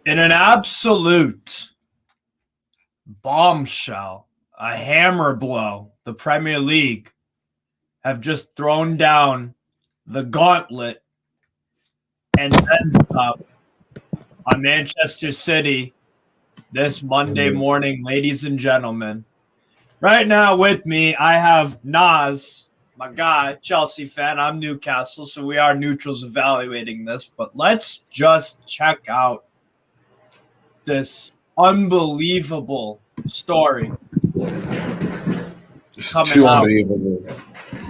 In an absolute bombshell, a hammer blow, the Premier League have just thrown down the gauntlet and then some on Manchester City this Monday morning, ladies and gentlemen. Right now with me, I have Nas, my guy, Chelsea fan. I'm Newcastle, so we are neutrals evaluating this. But let's just check out this unbelievable story coming out. Unbelievable.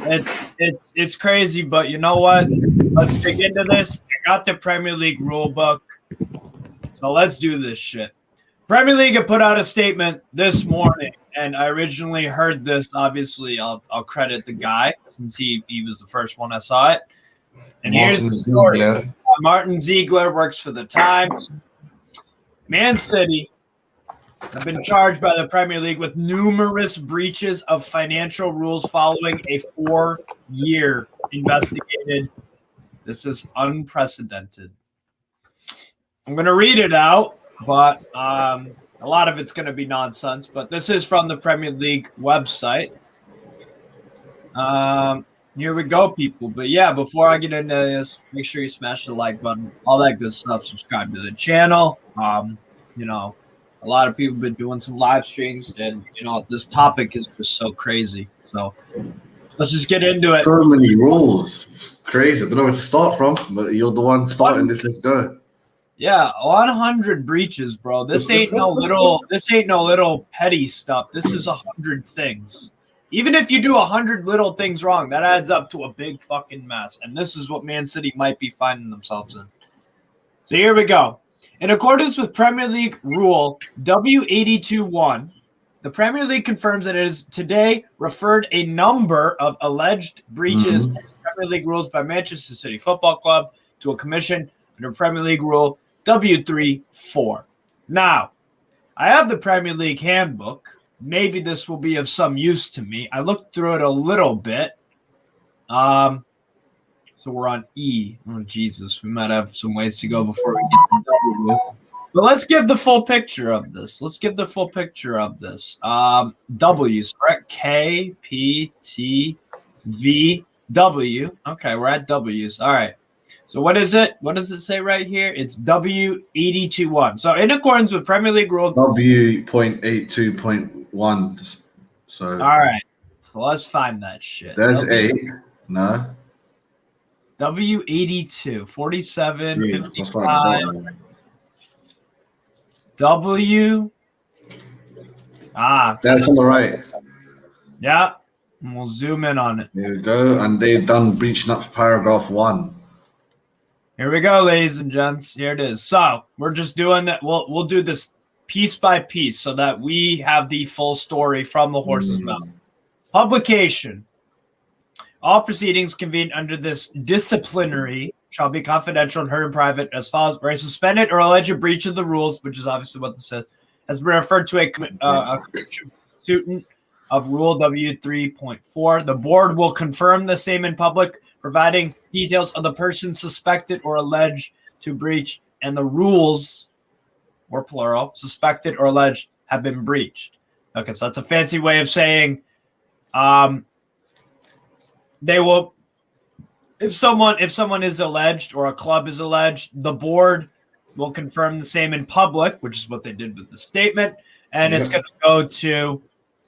It's crazy, but you know what? Let's dig into this. I got the Premier League rule book, so let's do this shit. Premier League had put out a statement this morning, and I originally heard this. Obviously, I'll credit the guy since he was the first one I saw it. And here's the story. Martin Ziegler works for the Times. Man City have been charged by the Premier League with numerous breaches of financial rules following a 4-year investigation. This is unprecedented. I'm going to read it out, but a lot of it's going to be nonsense. But this is from the Premier League website. Here we go, people. But yeah, before I get into this, make sure you smash the like button, all that good stuff. Subscribe to the channel. You know, a lot of people have been doing some live streams, and you know, this topic is just so crazy. So let's just get into it. So many rules. It's crazy. I don't know where to start from, but you're the one starting this. Let's go. Yeah, 100 breaches, bro. This ain't no little petty stuff. This is 100 things. Even if you do 100 little things wrong, that adds up to a big fucking mess. And this is what Man City might be finding themselves in. So here we go. In accordance with Premier League Rule W82-1, the Premier League confirms that it has today referred a number of alleged breaches of Premier League rules by Manchester City Football Club to a commission under Premier League Rule W34. Now, I have the Premier League handbook. Maybe this will be of some use to me. I looked through it a little bit. So we're on E. Oh, Jesus. We might have some ways to go before we get to W. But let's give the full picture of this. W's, correct? K, P, T, V, W. Okay, we're at W's. All right. So what is it? What does it say right here? It's W82-1. So in accordance with Premier League Rule W.82.1. So all right. So let's find that shit. There's 8. No. W82, 47, 55. W. That's on the right. Yeah. And we'll zoom in on it. Here we go. And they've done breaching up paragraph 1. Here we go, ladies and gents. Here it is. So we're just doing that. We'll do this piece by piece so that we have the full story from the horse's mouth. Publication. All proceedings convened under this disciplinary shall be confidential and heard in private as follows. Where a suspended or alleged breach of the rules, which is obviously what this says, has been referred to a student of Rule W3.4. The board will confirm the same in public, providing details of the person suspected or alleged to breach, and the rules, or plural, suspected or alleged have been breached. Okay, so that's a fancy way of saying they will, if someone is alleged or a club is alleged, the board will confirm the same in public, which is what they did with the statement, and it's going to go to,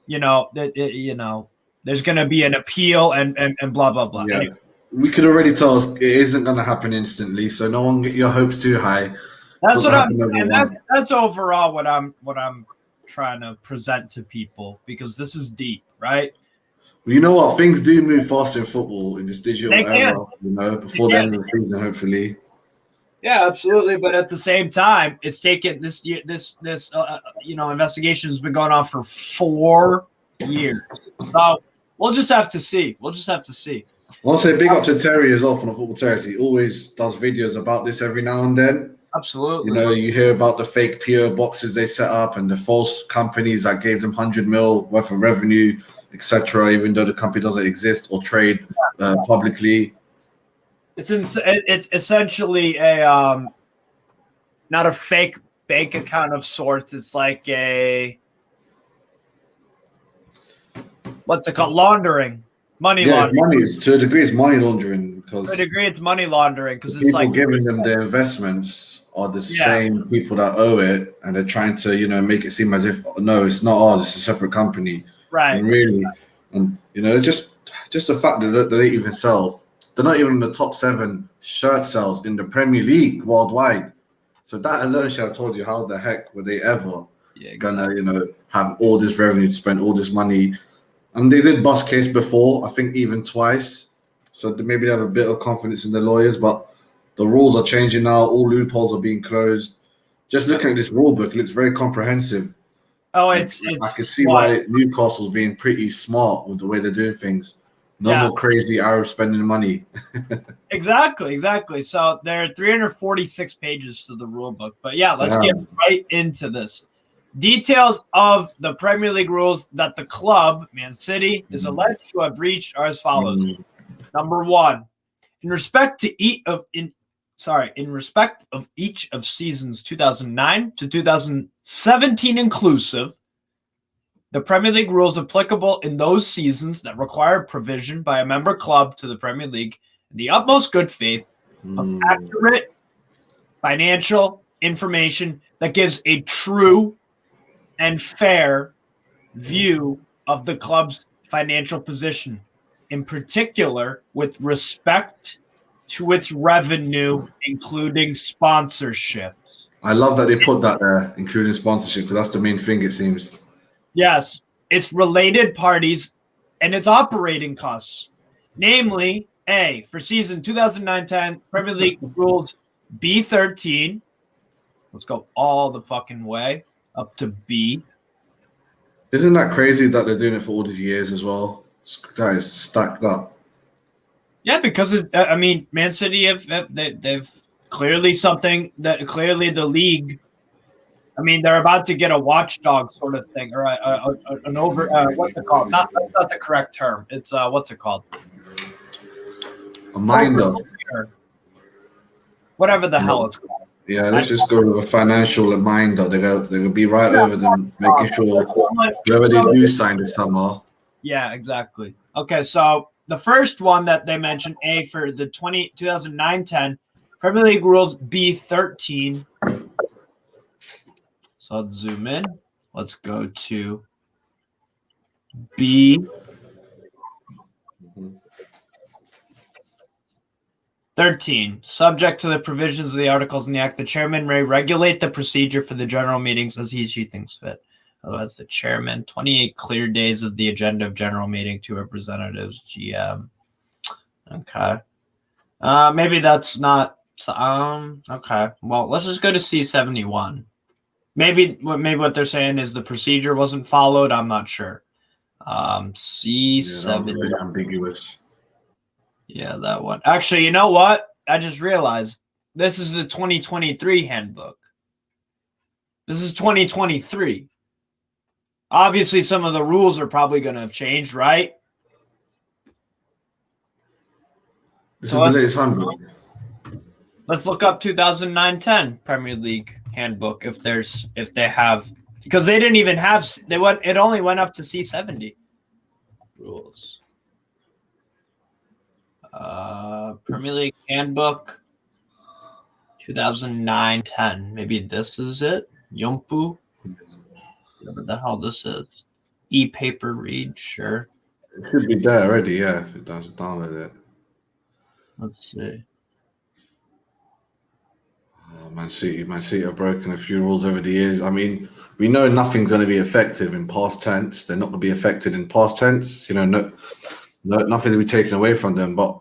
there's going to be an appeal and blah blah blah. Yeah. Anyway. We could already tell it isn't going to happen instantly, so no one get your hopes too high. That's what that's overall what I'm trying to present to people, because this is deep, right? Well, you know what? Things do move faster in football in this digital era, before the end of the season, hopefully. Yeah, absolutely. But at the same time, it's taken this investigation has been going on for 4 years. So we'll just have to see. I'll say big up to Terry as well from the Football Terrace. He always does videos about this every now and then. Absolutely. You hear about the fake PO boxes they set up and the false companies that gave them 100 mil worth of revenue, etc., even though the company doesn't exist or trade publicly. It's essentially a not a fake bank account of sorts. It's like a what's it called? Laundering, money Yeah, it's laundering. money. It's, to a degree, it's money laundering because To a degree, it's money laundering because it's people like giving them their investments are the same people that owe it, and they're trying to, make it seem as if no, it's not ours. It's a separate company. right. And really, and just the fact that they even sell, they're not even in the top 7 shirt sales in the Premier League worldwide. So that alone should have told you how the heck were they ever gonna, have all this revenue to spend all this money. And they did bust case before, I think even twice. So maybe they have a bit of confidence in their lawyers, but the rules are changing now. All loopholes are being closed. Just looking at this rule book, it looks very comprehensive. Oh, I it's can see why Newcastle's being pretty smart with the way they're doing things. No more crazy Arabs spending money. Exactly. So there are 346 pages to the rule book. But yeah, let's get right into this. Details of the Premier League rules that the club, Man City, is alleged to have breached are as follows. Number 1, in respect of each of seasons 2009 to 2017 inclusive, the Premier League rules applicable in those seasons that require provision by a member club to the Premier League in the utmost good faith of accurate financial information that gives a true and fair view of the club's financial position, in particular with respect to its revenue, including sponsorships. I love that they put that there, including sponsorship, because that's the main thing, it seems. Yes, it's related parties and its operating costs. Namely, A, for season 2009-10, Premier League rules B13. Let's go all the fucking way up to B. Isn't that crazy that they're doing it for all these years as well? Guys, stacked up. Yeah, because Man City they've clearly clearly the league. They're about to get a watchdog sort of thing, or an over. What's it called? That's not the correct term. It's what's it called? A minder. Whatever the hell it's called. Yeah, let's just go with a financial minder. They'll be right over them, making sure whoever they do sign this summer. Yeah, exactly. Okay, so the first one that they mentioned, A, for the 2009-10 Premier League rules B13. So let's zoom in. Let's go to B. 13. Subject to the provisions of the articles in the Act, the chairman may regulate the procedure for the general meetings as he thinks fit. Otherwise, the chairman, 28 clear days of the agenda of general meeting, 2 representatives, GM. Okay. Maybe that's not. Okay. Well, let's just go to C71. Maybe what they're saying is the procedure wasn't followed. I'm not sure. C7. Yeah, really ambiguous. Yeah, that one. Actually, you know what? I just realized this is the 2023 handbook. This is 2023. Obviously, some of the rules are probably going to have changed, right? This is the latest handbook. Let's look up 2009-10 Premier League handbook if they have, because they didn't even have, it only went up to C70 rules. Premier League handbook 2009-10. Maybe this is it. Yompu. Whatever the hell this is. E-paper read, sure. It should be there already, yeah, if it doesn't download it. Let's see. Man City have broken a few rules over the years. We know nothing's going to be effective in past tense. They're not going to be affected in past tense. Nothing to be taken away from them, but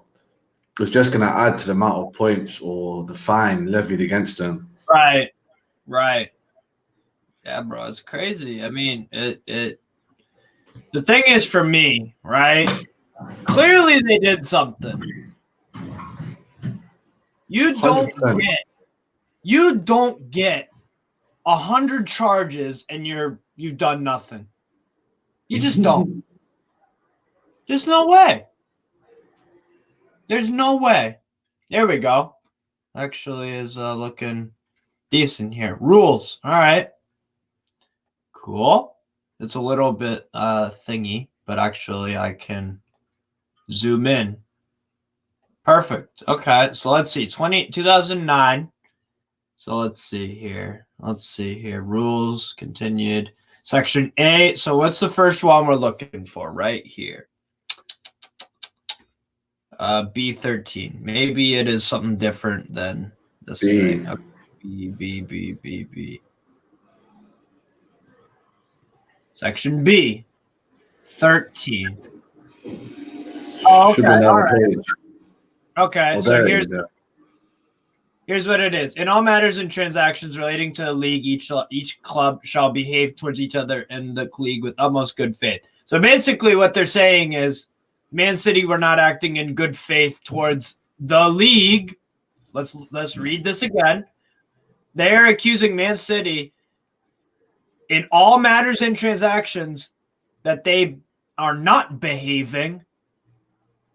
it's just going to add to the amount of points or the fine levied against them. Right. Yeah, bro, it's crazy. The thing is, for me, right? Clearly, they did something. You don't get 100 charges and you've done nothing. You just don't. There's no way. There's no way. There we go. Actually, is looking decent here. Rules. All right. Cool. It's a little bit thingy, but actually I can zoom in. Perfect. Okay, so let's see. 2009. So let's see here. Rules continued. Section A. So what's the first one we're looking for right here? B13. Maybe it is something different than this thing. B. Section B. 13. Oh, okay. All right. Okay, so here's what it is. In all matters and transactions relating to the league, each club shall behave towards each other in the league with utmost good faith. So basically what they're saying is Man City were not acting in good faith towards the league. Let's read this again. They are accusing Man City in all matters and transactions that they are not behaving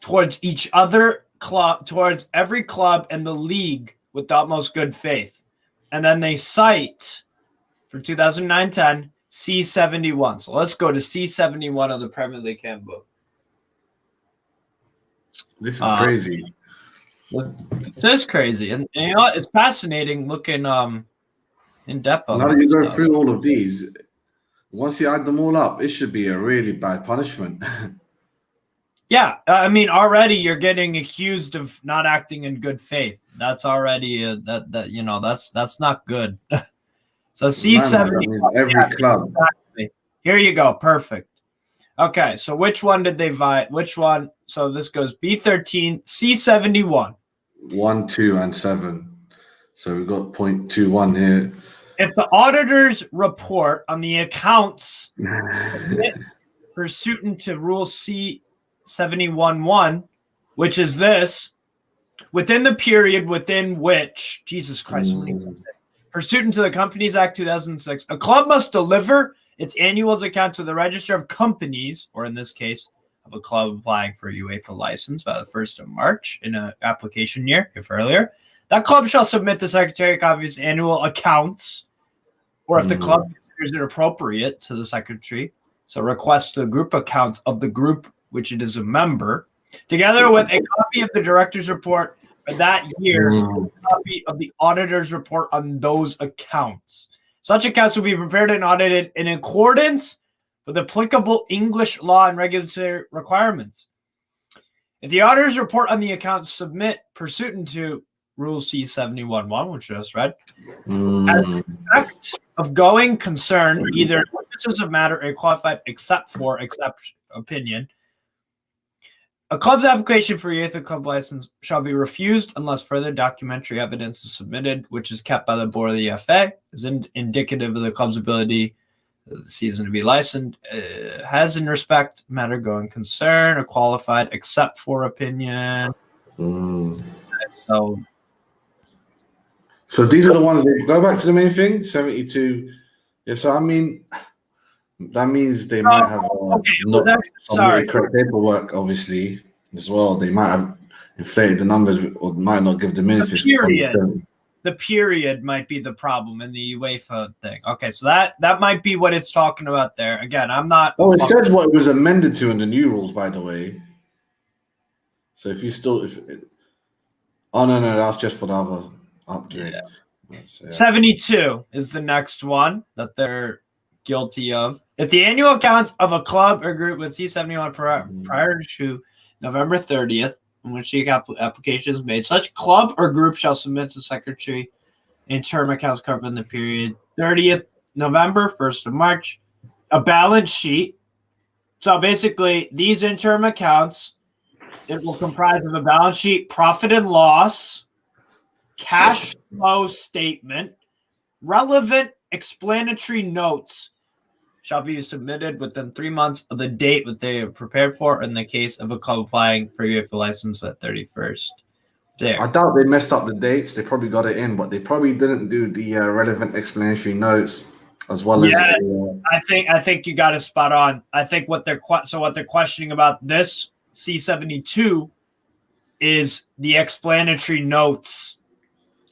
towards each other club, towards every club in the league with the utmost good faith. And then they cite for 2009-10 C71. So let's go to C71 of the Premier League handbook. This is crazy. This is crazy. And you know what? It's fascinating looking in depth on now that you go stuff. through all of these, once you add them all up, it should be a really bad punishment. Yeah, I mean, already you're getting accused of not acting in good faith. That's already that's not good. So C70. Every club. Exactly. Here you go. Perfect. Okay, so which one did they violate? Which one? So this goes B13, C71. 1, 2, and 7. So we've got 0.21 here. If the auditors report on the accounts pursuant to Rule C71.1, which is this, within the period within which, Jesus Christ, pursuant to the Companies Act 2006, a club must deliver its annual account to the Register of Companies, or in this case, of a club applying for a UEFA license by the 1st of March in an application year, if earlier. That club shall submit the Secretary a copy of its annual accounts, or if the club considers it appropriate to the Secretary, so request the group accounts of the group which it is a member, together with a copy of the director's report for that year, a copy of the auditor's report on those accounts. Such accounts will be prepared and audited in accordance with applicable English law and regulatory requirements. If the auditor's report on the accounts submit pursuant to Rule C71.1, which I just read, as an effect of going concern, either witnesses of matter or qualified except opinion, a club's application for UEFA club license shall be refused unless further documentary evidence is submitted, which is kept by the board of the FA, is indicative of the club's ability of the season to be licensed, has in respect matter going concern, or qualified except for opinion. So these are the ones that go back to the main thing, 72. Yeah, so I mean, that means they might have not correct paperwork, obviously, as well. They might have inflated the numbers or might not give them anything. The period might be the problem in the UEFA thing. Okay, so that might be what it's talking about there. Again, I'm not. Oh, it says what it was amended to in the new rules, by the way. So no, that's just for the other upgrade. Yeah. 72 is the next one that they're guilty of. If the annual accounts of a club or group with C71 prior to November 30th, in which the application is made, such club or group shall submit to Secretary interim accounts covered in the period 30th November, 1st of March, a balance sheet. So basically, these interim accounts, it will comprise of a balance sheet, profit and loss, cash flow statement, relevant explanatory notes shall be submitted within 3 months of the date that they are prepared for in the case of a club applying for UEFA license at 31st. There. I doubt they messed up the dates. They probably got it in, but they probably didn't do the relevant explanatory notes as well as. I think you got it spot on. I think what they're questioning about this C72 is the explanatory notes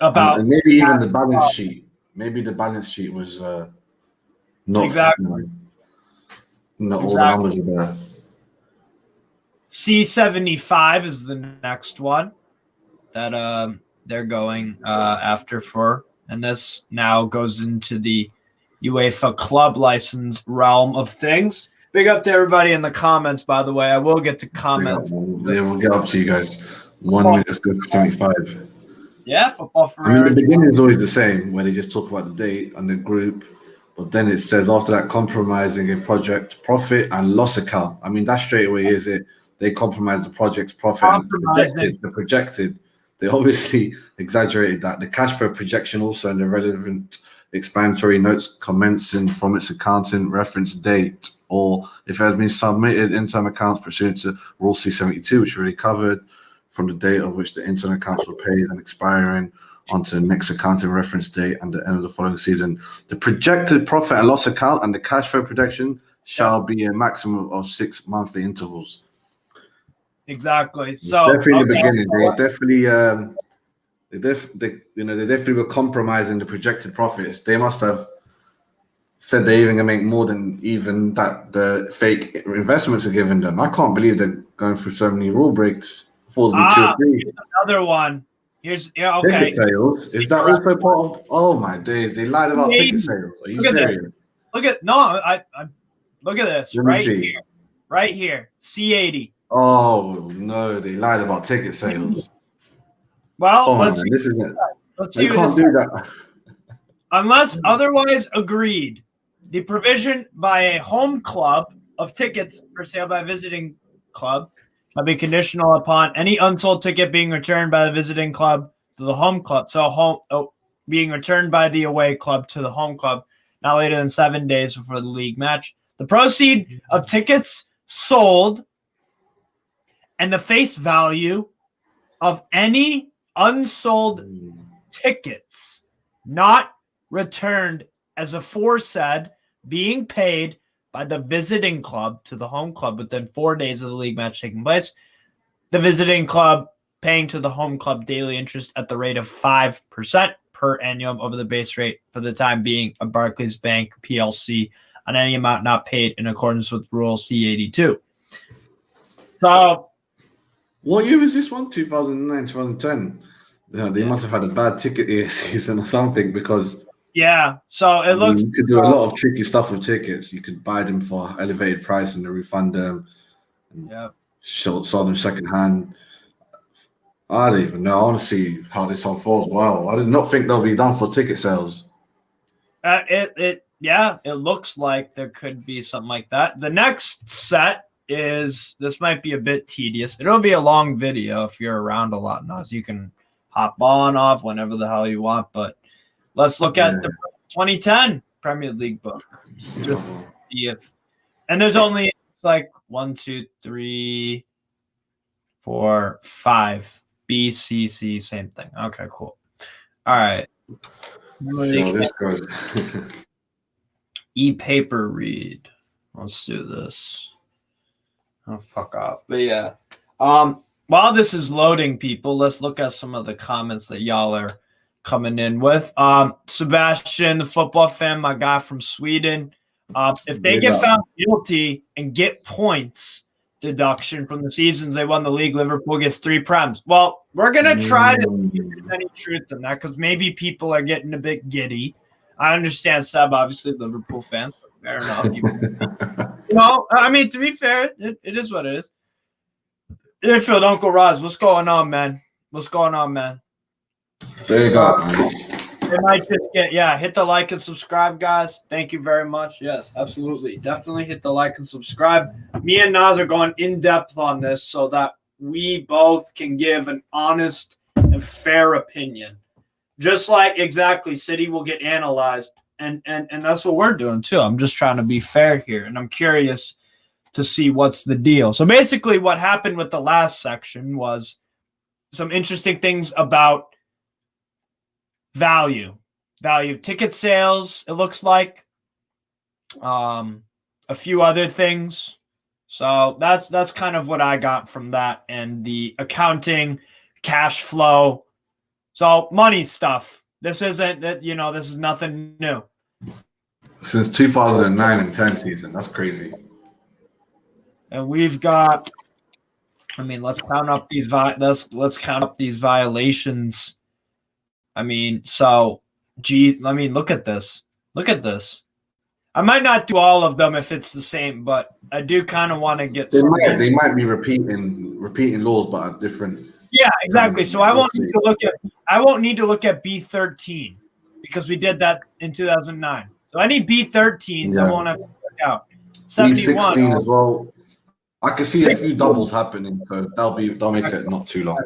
about and maybe even the balance sheet. maybe the balance sheet was not Exactly. not all the numbers are there. C75 is the next one that they're going after for, and this now goes into the UEFA club license realm of things. Big up to everybody in the comments, by the way. I will get to comments. Yeah, we'll get up to you guys. 1 minute, let's go for 75. Yeah, football for I mean, the beginning is always the same, where they just talk about the date and the group, but then it says after that, compromising a project profit and loss account. I mean, that straight away is it. They compromised the project's profit and the projected. They obviously exaggerated that. The cash flow projection also and the relevant explanatory notes commencing from its accounting reference date, or if it has been submitted interim accounts pursuant to Rule C72, which already covered, from the date of which the interim accounts were paid and expiring onto the next accounting reference date and the end of the following season. The projected profit and loss account and the cash flow projection shall be a maximum of 6 monthly intervals. Exactly. So definitely in the beginning, they definitely were compromising the projected profits. They must have said they're even gonna make more than even that the fake investments are giving them. I can't believe they're going through so many rule breaks. Here's another one. Okay. Ticket sales. Is that also part of? Oh my days! They lied about ticket sales. Are you serious? Look at look at this here. Right here. C80. Oh no! They lied about ticket sales. Well, let's see. This isn't. Let's see. They can't do that unless otherwise agreed. The provision by a home club of tickets for sale by a visiting club shall be conditional upon any unsold ticket being returned by the visiting club to the home club. So being returned by the away club to the home club not later than 7 days before the league match. The proceed of tickets sold and the face value of any unsold tickets not returned as aforesaid being paid by the visiting club to the home club within 4 days of the league match taking place. The visiting club paying to the home club daily interest at the rate of 5% per annum over the base rate for the time being of Barclays Bank PLC on any amount not paid in accordance with Rule C82. So, what year is this one? 2009, 2010. They must have had a bad ticket season or something because. Yeah, so it looks. You could do a lot of tricky stuff with tickets. You could buy them for elevated price and then refund them. Yeah. Sell them secondhand. I don't even know. I want to see how this unfolds. Wow, I did not think they'll be done for ticket sales. It looks like there could be something like that. The next set is, this might be a bit tedious. It'll be a long video if you're around a lot, Nas. You can hop on, off whenever the hell you want, but let's look at the 2010 Premier League book. Just see if, and there's only, it's like 1, 2, 3, 4, 5. B, C, C, same thing. Okay, cool. All right. So this goes. E-paper read. Let's do this. Oh, fuck off. But yeah. While this is loading, people, let's look at some of the comments that y'all are coming in with. Sebastian, the football fan, my guy from Sweden. If they get found guilty and get points deduction from the seasons they won the league, Liverpool gets 3 prems. Well, we're going to try to see if there's any truth in that because maybe people are getting a bit giddy. I understand, Seb, obviously, Liverpool fan. Fair enough. No, I mean, to be fair, it is what it is. Infield, Uncle Roz, what's going on, man? What's going on, man? There you go. They might just hit the like and subscribe, guys. Thank you very much. Yes, absolutely. Definitely hit the like and subscribe. Me and Nas are going in depth on this so that we both can give an honest and fair opinion. Just like exactly City will get analyzed. And that's what we're doing too. I'm just trying to be fair here. And I'm curious to see what's the deal. So basically what happened with the last section was some interesting things about value of ticket sales, it looks like, a few other things. So that's kind of what I got from that, and the accounting, cash flow, so money stuff This isn't that, this is nothing new. Since 2009 and 10 season. That's crazy. And we've got, let's count up these let's count up these violations. Look at this. Look at this. I might not do all of them if it's the same, but I do kind of want to get. They might be repeating laws, but at different. Yeah, exactly. So I won't need to look at B13 because we did that in 2009. So any B13s, I won't have to work out. B16 as well. I can see a few doubles happening, so they'll make it not too long.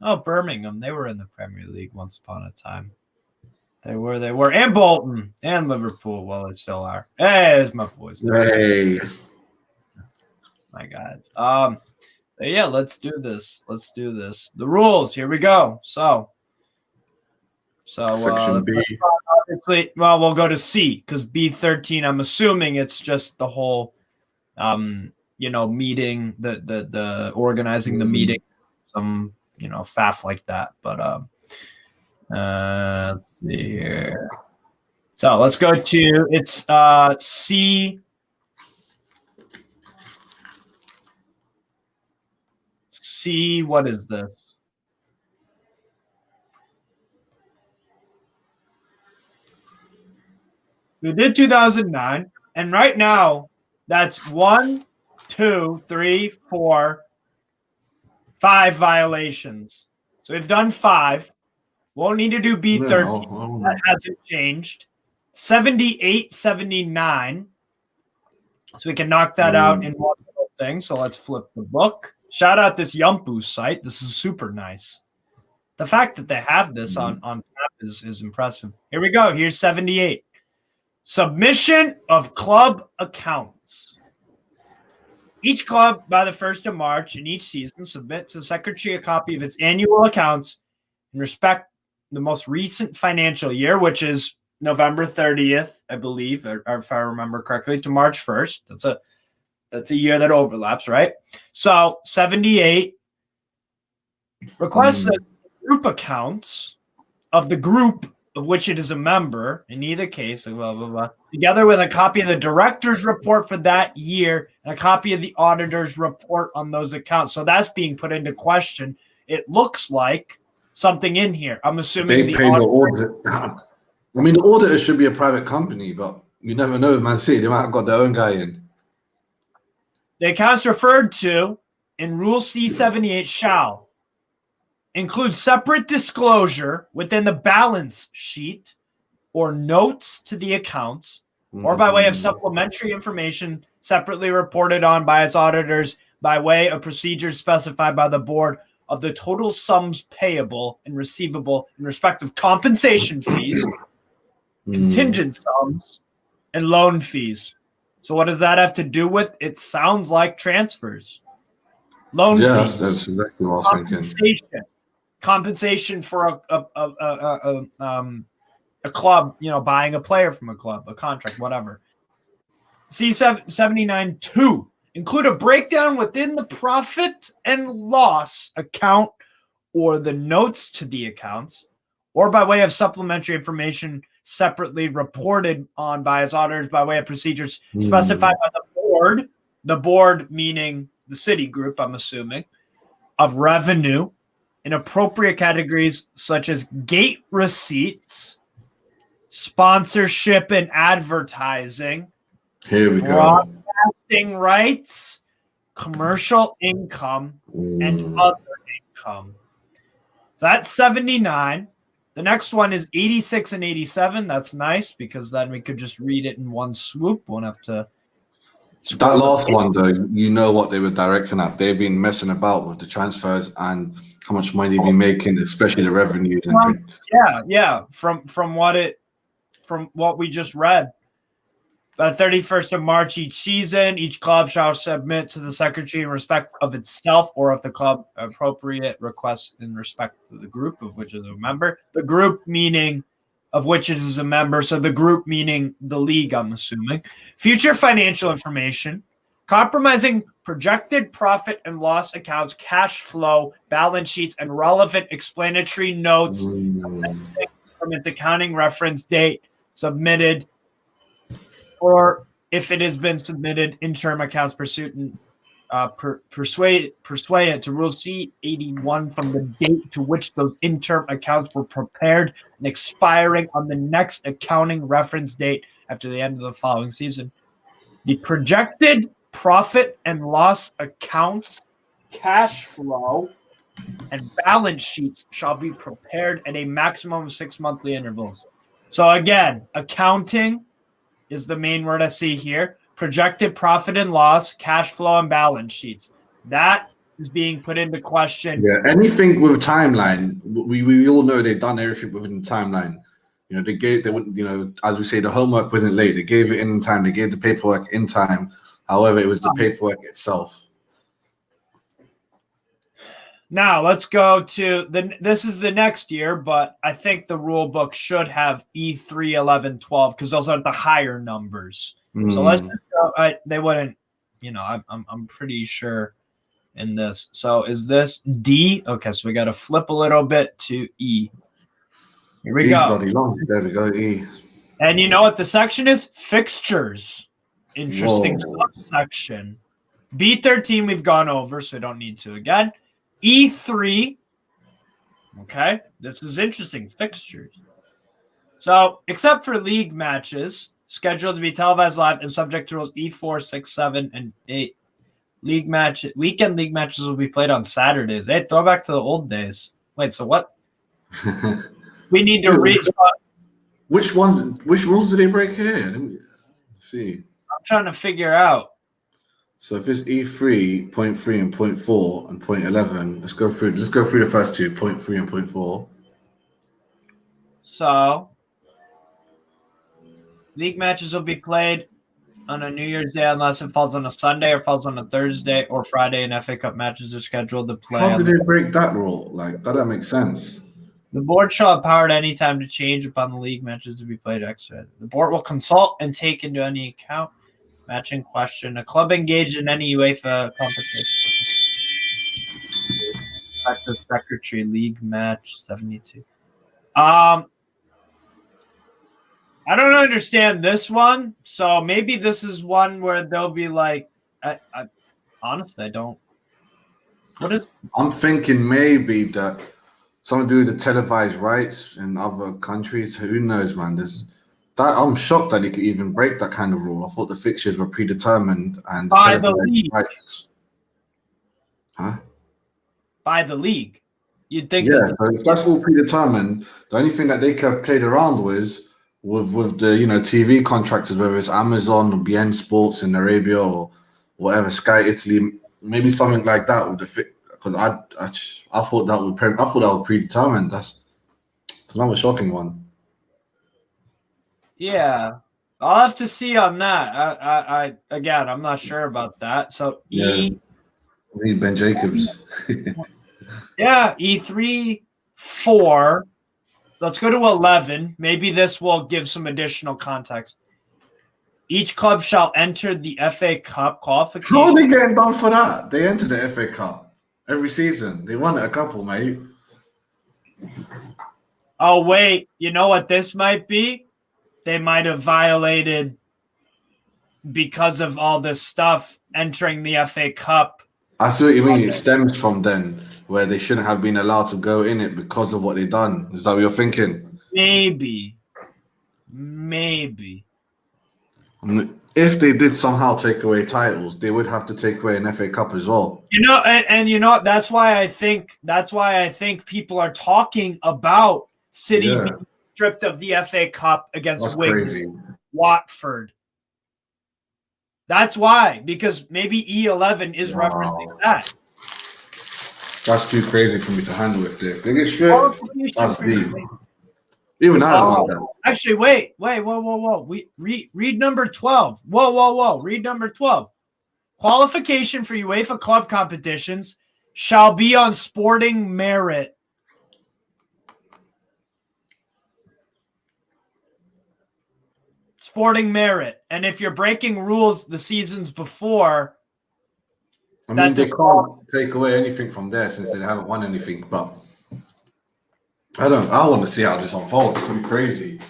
Oh, Birmingham, they were in the Premier League once upon a time. They were, and Bolton and Liverpool. Well, they still are. Hey, there's my boys. Hey, my God. Yeah, let's do this. The rules. Here we go. So Section B. Obviously, well, we'll go to C because B13. I'm assuming it's just the whole, meeting, the organizing the meeting, some faff like that. But let's see here. So let's go to it's C. C, what is this? We did 2009, and right now that's 1, 2, 3, 4, 5 violations. So we've done 5. Won't need to do B13. No. That hasn't changed. 78, 79. So we can knock that out in one little thing. So let's flip the book. Shout out this Yumpu site. This is super nice. The fact that they have this on tap is impressive. Here we go. Here's 78. Submission of club accounts. Each club by the 1st of March in each season submit to the secretary a copy of its annual accounts in respect to the most recent financial year, which is November 30th, I believe, or if I remember correctly, to March 1st. That's a year that overlaps, right? So 78 requests that group accounts of the group of which it is a member, in either case, blah, blah, blah, together with a copy of the director's report for that year and a copy of the auditor's report on those accounts. So that's being put into question. It looks like something in here. I'm assuming they pay the audit. The auditor should be a private company, but you never know. Man City, they might have got their own guy in. The accounts referred to in Rule C-78 shall include separate disclosure within the balance sheet or notes to the accounts or by way of supplementary information separately reported on by its auditors by way of procedures specified by the board of the total sums payable and receivable in respect of compensation fees, contingent sums, and loan fees. So what does that have to do with? It sounds like transfers. Loan fees. That's exactly what I was thinking. Compensation for a club, buying a player from a club, a contract, whatever. C-79-2, include a breakdown within the profit and loss account or the notes to the accounts, or by way of supplementary information separately reported on by its auditors by way of procedures specified by the board meaning the city group, I'm assuming, of revenue in appropriate categories such as gate receipts, sponsorship and advertising, here we broadcasting rights, commercial income, and other income. So that's 79. The next one is 86 and 87. That's nice because then we could just read it in one swoop. Won't have to. That last one, though, you know what they were directing at. They've been messing about with the transfers and how much money they've been making, especially the revenues. From what we just read. By the 31st of March each season, each club shall submit to the secretary in respect of itself or of the club appropriate requests in respect to the group of which is a member. The group meaning of which it is a member. So the group meaning the league, I'm assuming. Future financial information, compromising projected profit and loss accounts, cash flow, balance sheets, and relevant explanatory notes from its accounting reference date submitted, or if it has been submitted, interim accounts pursuant persuade to Rule C81 from the date to which those interim accounts were prepared and expiring on the next accounting reference date after the end of the following season. The projected profit and loss accounts, cash flow, and balance sheets shall be prepared at a maximum of 6 monthly intervals. So again, accounting is the main word I see here. Projected profit and loss, cash flow, and balance sheets. That is being put into question. Yeah, anything with timeline, we all know they've done everything within the timeline. You know, they wouldn't, you know, as we say, the homework wasn't late. They gave it in time. They gave the paperwork in time. However, it was the paperwork itself. Now let's go to this is the next year, but I think the rule book should have E3, 11, 12 because those are the higher numbers. So let's just go, they wouldn't, you know, I'm pretty sure in this. So is this D? Okay, so we got to flip a little bit to E. Here we go. There we go, E. And you know what the section is? Fixtures. Interesting subsection. B13 we've gone over, so we don't need to again. E3. Okay, this is interesting. Fixtures. So, except for league matches, scheduled to be televised live and subject to rules E4, 6, 7, and 8. Weekend league matches will be played on Saturdays. Hey, throw back to the old days. Wait, so what? We need to read. Which rules did they break here? Let me see. I'm trying to figure out. So if it's E3, point 3 and point 4 and point 11, let's go through the first two, point 3 and point 4. So league matches will be played on a New Year's Day unless it falls on a Sunday or falls on a Thursday or Friday, and FA Cup matches are scheduled to play. How did they break that rule? Like, that doesn't make sense. The board shall have power at any time to change upon the league matches to be played extra. The board will consult and take into any account match in question. A club engaged in any UEFA competition. Active Secretary League match 72. I don't understand this one, so maybe this is one where they'll be like, honestly, I don't. What is? I'm thinking maybe that something to do with the televised rights in other countries. Who knows, man? I'm shocked that they could even break that kind of rule. I thought the fixtures were predetermined and by the league. Rights. Huh? By the league. You'd think. Yeah, so if that's all predetermined, the only thing that they could have played around with the TV contractors, whether it's Amazon or BN Sports in Arabia or whatever, Sky Italy, maybe something like that would have fit. Because I thought that was predetermined. That's another shocking one. Yeah, I'll have to see on that. I again, I'm not sure about that. So we need Ben Jacobs. Yeah, E3, 4. Let's go to 11. Maybe this will give some additional context. Each club shall enter the FA Cup qualification. How are they getting done for that? They enter the FA Cup every season. They won it a couple, mate. Oh, wait. You know what this might be? They might have violated, because of all this stuff, entering the FA Cup. I see what you mean. It stems from then, where they shouldn't have been allowed to go in it because of what they've done. Is that what you're thinking? Maybe. If they did somehow take away titles, they would have to take away an FA Cup as well. You know, and you know, that's why I think people are talking about City being stripped of the FA Cup against Watford. That's why, because maybe E11 is referencing that. That's too crazy for me to handle if they get stripped. That's deep. Even I don't want that. Actually, wait, whoa. Read number 12. Whoa. Read number 12. Qualification for UEFA club competitions shall be on sporting merit. Sporting merit. And if you're breaking rules the seasons before, I mean, they can't take away anything from there since they haven't won anything, but I want to see how this unfolds. It's gonna be crazy.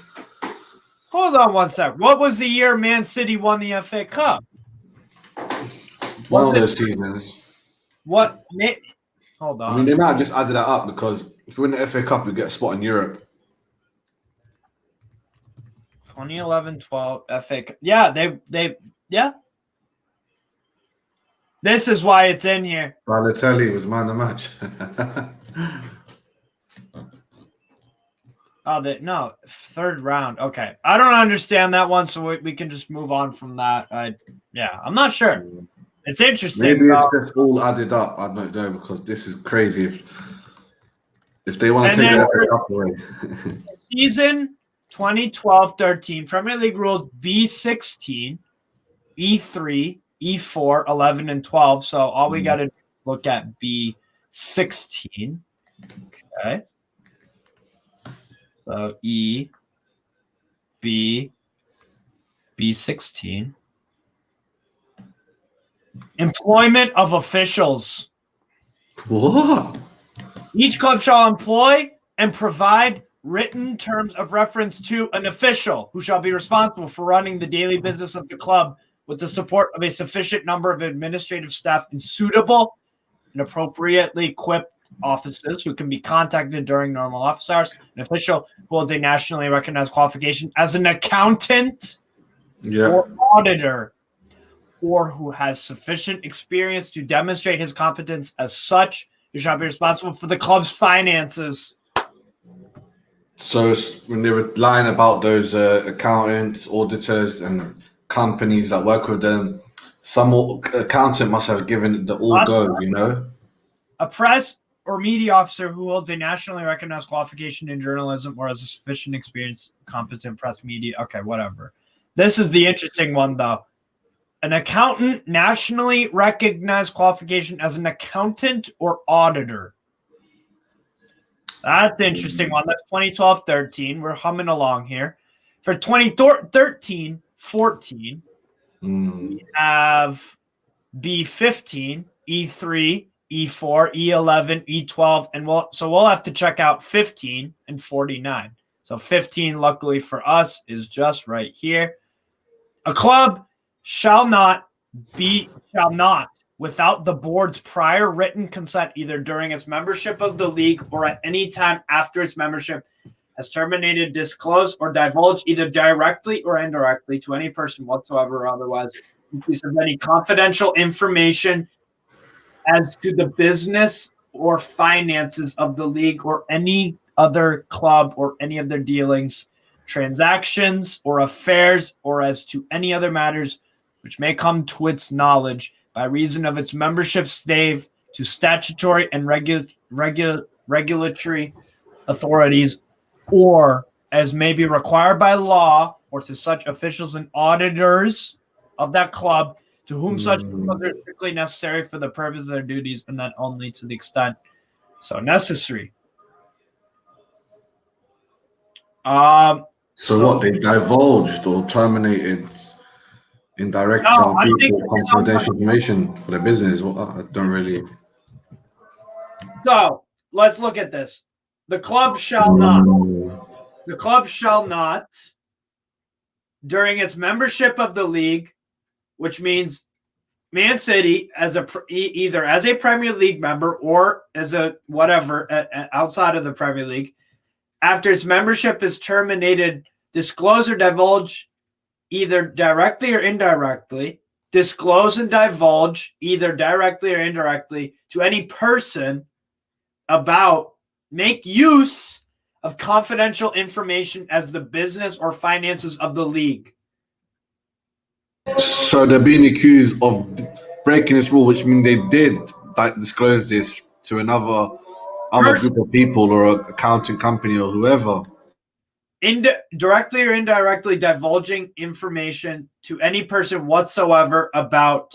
Hold on one sec. What was the year Man City won the FA Cup? It's one of those seasons. What? Hold I mean, on. they might have just added that up because if we win the FA Cup, we get a spot in Europe. 2011-12 FA Cup. Yeah, yeah. This is why it's in here. Balotelli was man of the match. Oh, no, third round. Okay. I don't understand that one, so we can just move on from that. Yeah, I'm not sure. It's interesting. Maybe it's just all added up. I don't know, because this is crazy. If they want to take the FA Cup away. Season 2012-13, Premier League rules B16, E3, E4, 11, and 12. So all we got to look at B16. Okay. So E, B, B16. Employment of officials. What? Each club shall employ and provide written terms of reference to an official who shall be responsible for running the daily business of the club with the support of a sufficient number of administrative staff in suitable and appropriately equipped offices who can be contacted during normal office hours. An official who holds a nationally recognized qualification as an accountant or auditor, or who has sufficient experience to demonstrate his competence as such, who shall be responsible for the club's finances. So when they were lying about those accountants, auditors, and companies that work with them, some accountant must have given it the all go, you know? A press or media officer who holds a nationally recognized qualification in journalism or has a sufficient experience, competent press media. Okay, whatever. This is the interesting one, though. An accountant, nationally recognized qualification as an accountant or auditor. That's an interesting one. That's 2012-13. We're humming along here. For 2013-14, we have B15, E3, E4, E11, E12, and we'll have to check out 15 and 49. So 15, luckily for us, is just right here. A club shall not, without the board's prior written consent, either during its membership of the league or at any time after its membership has terminated, disclose, or divulge either directly or indirectly to any person whatsoever or otherwise in use of any confidential information as to the business or finances of the league or any other club or any of their dealings, transactions, or affairs, or as to any other matters which may come to its knowledge by reason of its membership stave to statutory and regulatory authorities, or as may be required by law, or to such officials and auditors of that club to whom such are strictly necessary for the purpose of their duties, and that only to the extent so necessary. So what, they divulged or terminated indirect confidential information for their business? Well, I don't really. So let's look at this. The club shall not. The club shall not, during its membership of the league, which means Man City as either as a Premier League member or as a whatever outside of the Premier League, after its membership is terminated, disclose or divulge either directly or indirectly, disclose and divulge either directly or indirectly to any person about, make use of confidential information as the business or finances of the league. So they're being accused of breaking this rule, which means they did disclose this to another group of people or an accounting company or whoever. Directly or indirectly divulging information to any person whatsoever about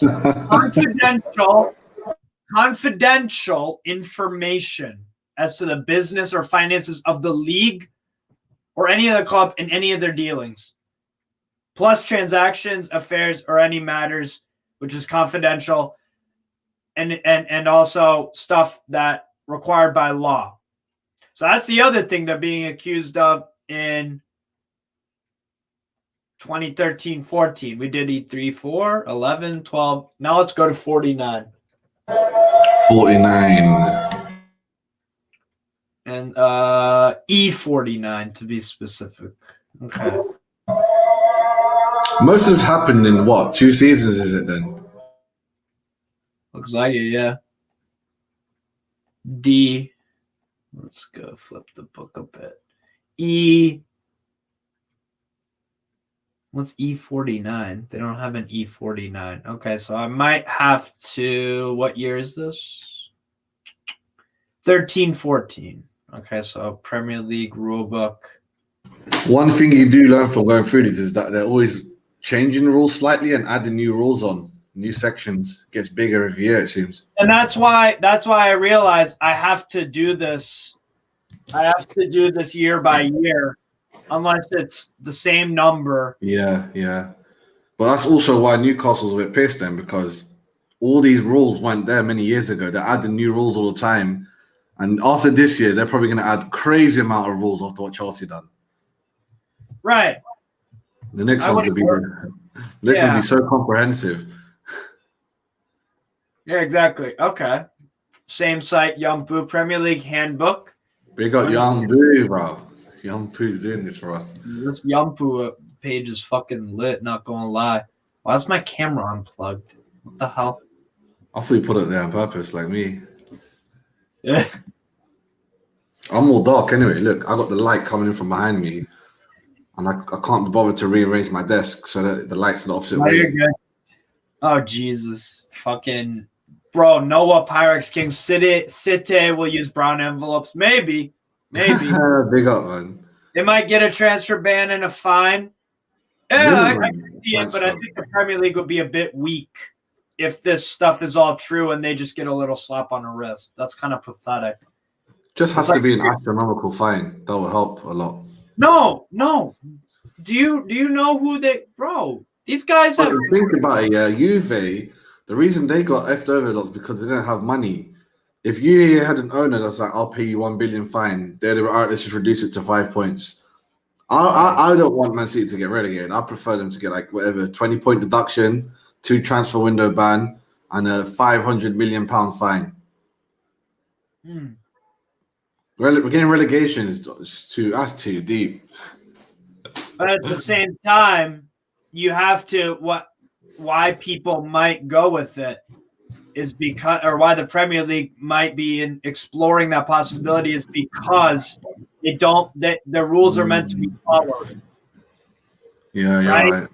confidential information as to the business or finances of the league or any other club in any of their dealings, plus transactions, affairs, or any matters which is confidential, and also stuff that required by law. So that's the other thing they're being accused of in 2013-14. We did E3, 4, 11, 12. Now let's go to 49. 49. And E49 to be specific. Okay. Most of it's happened in what? 2 seasons, is it then? Looks like it, yeah. D. Let's go flip the book a bit. E. What's E49? They don't have an E49. Okay, so I might have to. What year is this? 13-14. Okay, so Premier League rulebook. One thing you do learn from going through this is that they're always changing the rules slightly and adding new rules on. New sections gets bigger every year, it seems. And that's why I realized I have to do this. I have to do this year by year, unless it's the same number. Yeah. But that's also why Newcastle's a bit pissed then, because all these rules weren't there many years ago. They're adding new rules all the time. And after this year, they're probably going to add crazy amount of rules after what Chelsea done. Right. The next one's going to be so comprehensive. Yeah, exactly. Okay. Same site, Yumpu Premier League Handbook. Big up Yumpu, bro. Yumpu's doing this for us. This Yumpu page is fucking lit, not going to lie. Why is my camera unplugged? What the hell? I thought you put it there on purpose, like me. Yeah. I'm all dark anyway. Look, I got the light coming in from behind me. And I can't be bothered to rearrange my desk so that the light's the opposite way. You're good. Oh, Jesus. Fucking... Bro, Noah Pyrex King City will use brown envelopes. Maybe. Big up, man. They might get a transfer ban and a fine. Yeah, I can see it, but I think the Premier League would be a bit weak if this stuff is all true and they just get a little slap on the wrist. That's kind of pathetic. Just has to be an astronomical fine. That will help a lot. No. Do you know who they... Bro, these guys have... Think about it, Juve... The reason they got effed over lots because they didn't have money. If you had an owner that's like, I'll pay you 1 billion fine, they'd be, all right, let's just reduce it to 5 points. I don't want Man City to get relegated. I prefer them to get like whatever, 20-point deduction, 2 transfer window ban, and a £500 million fine. Getting relegation is that's too deep. But at the same time, you have to why people might go with it is because, or why the Premier League might be exploring that possibility is because the rules are meant to be followed. Yeah, you're right.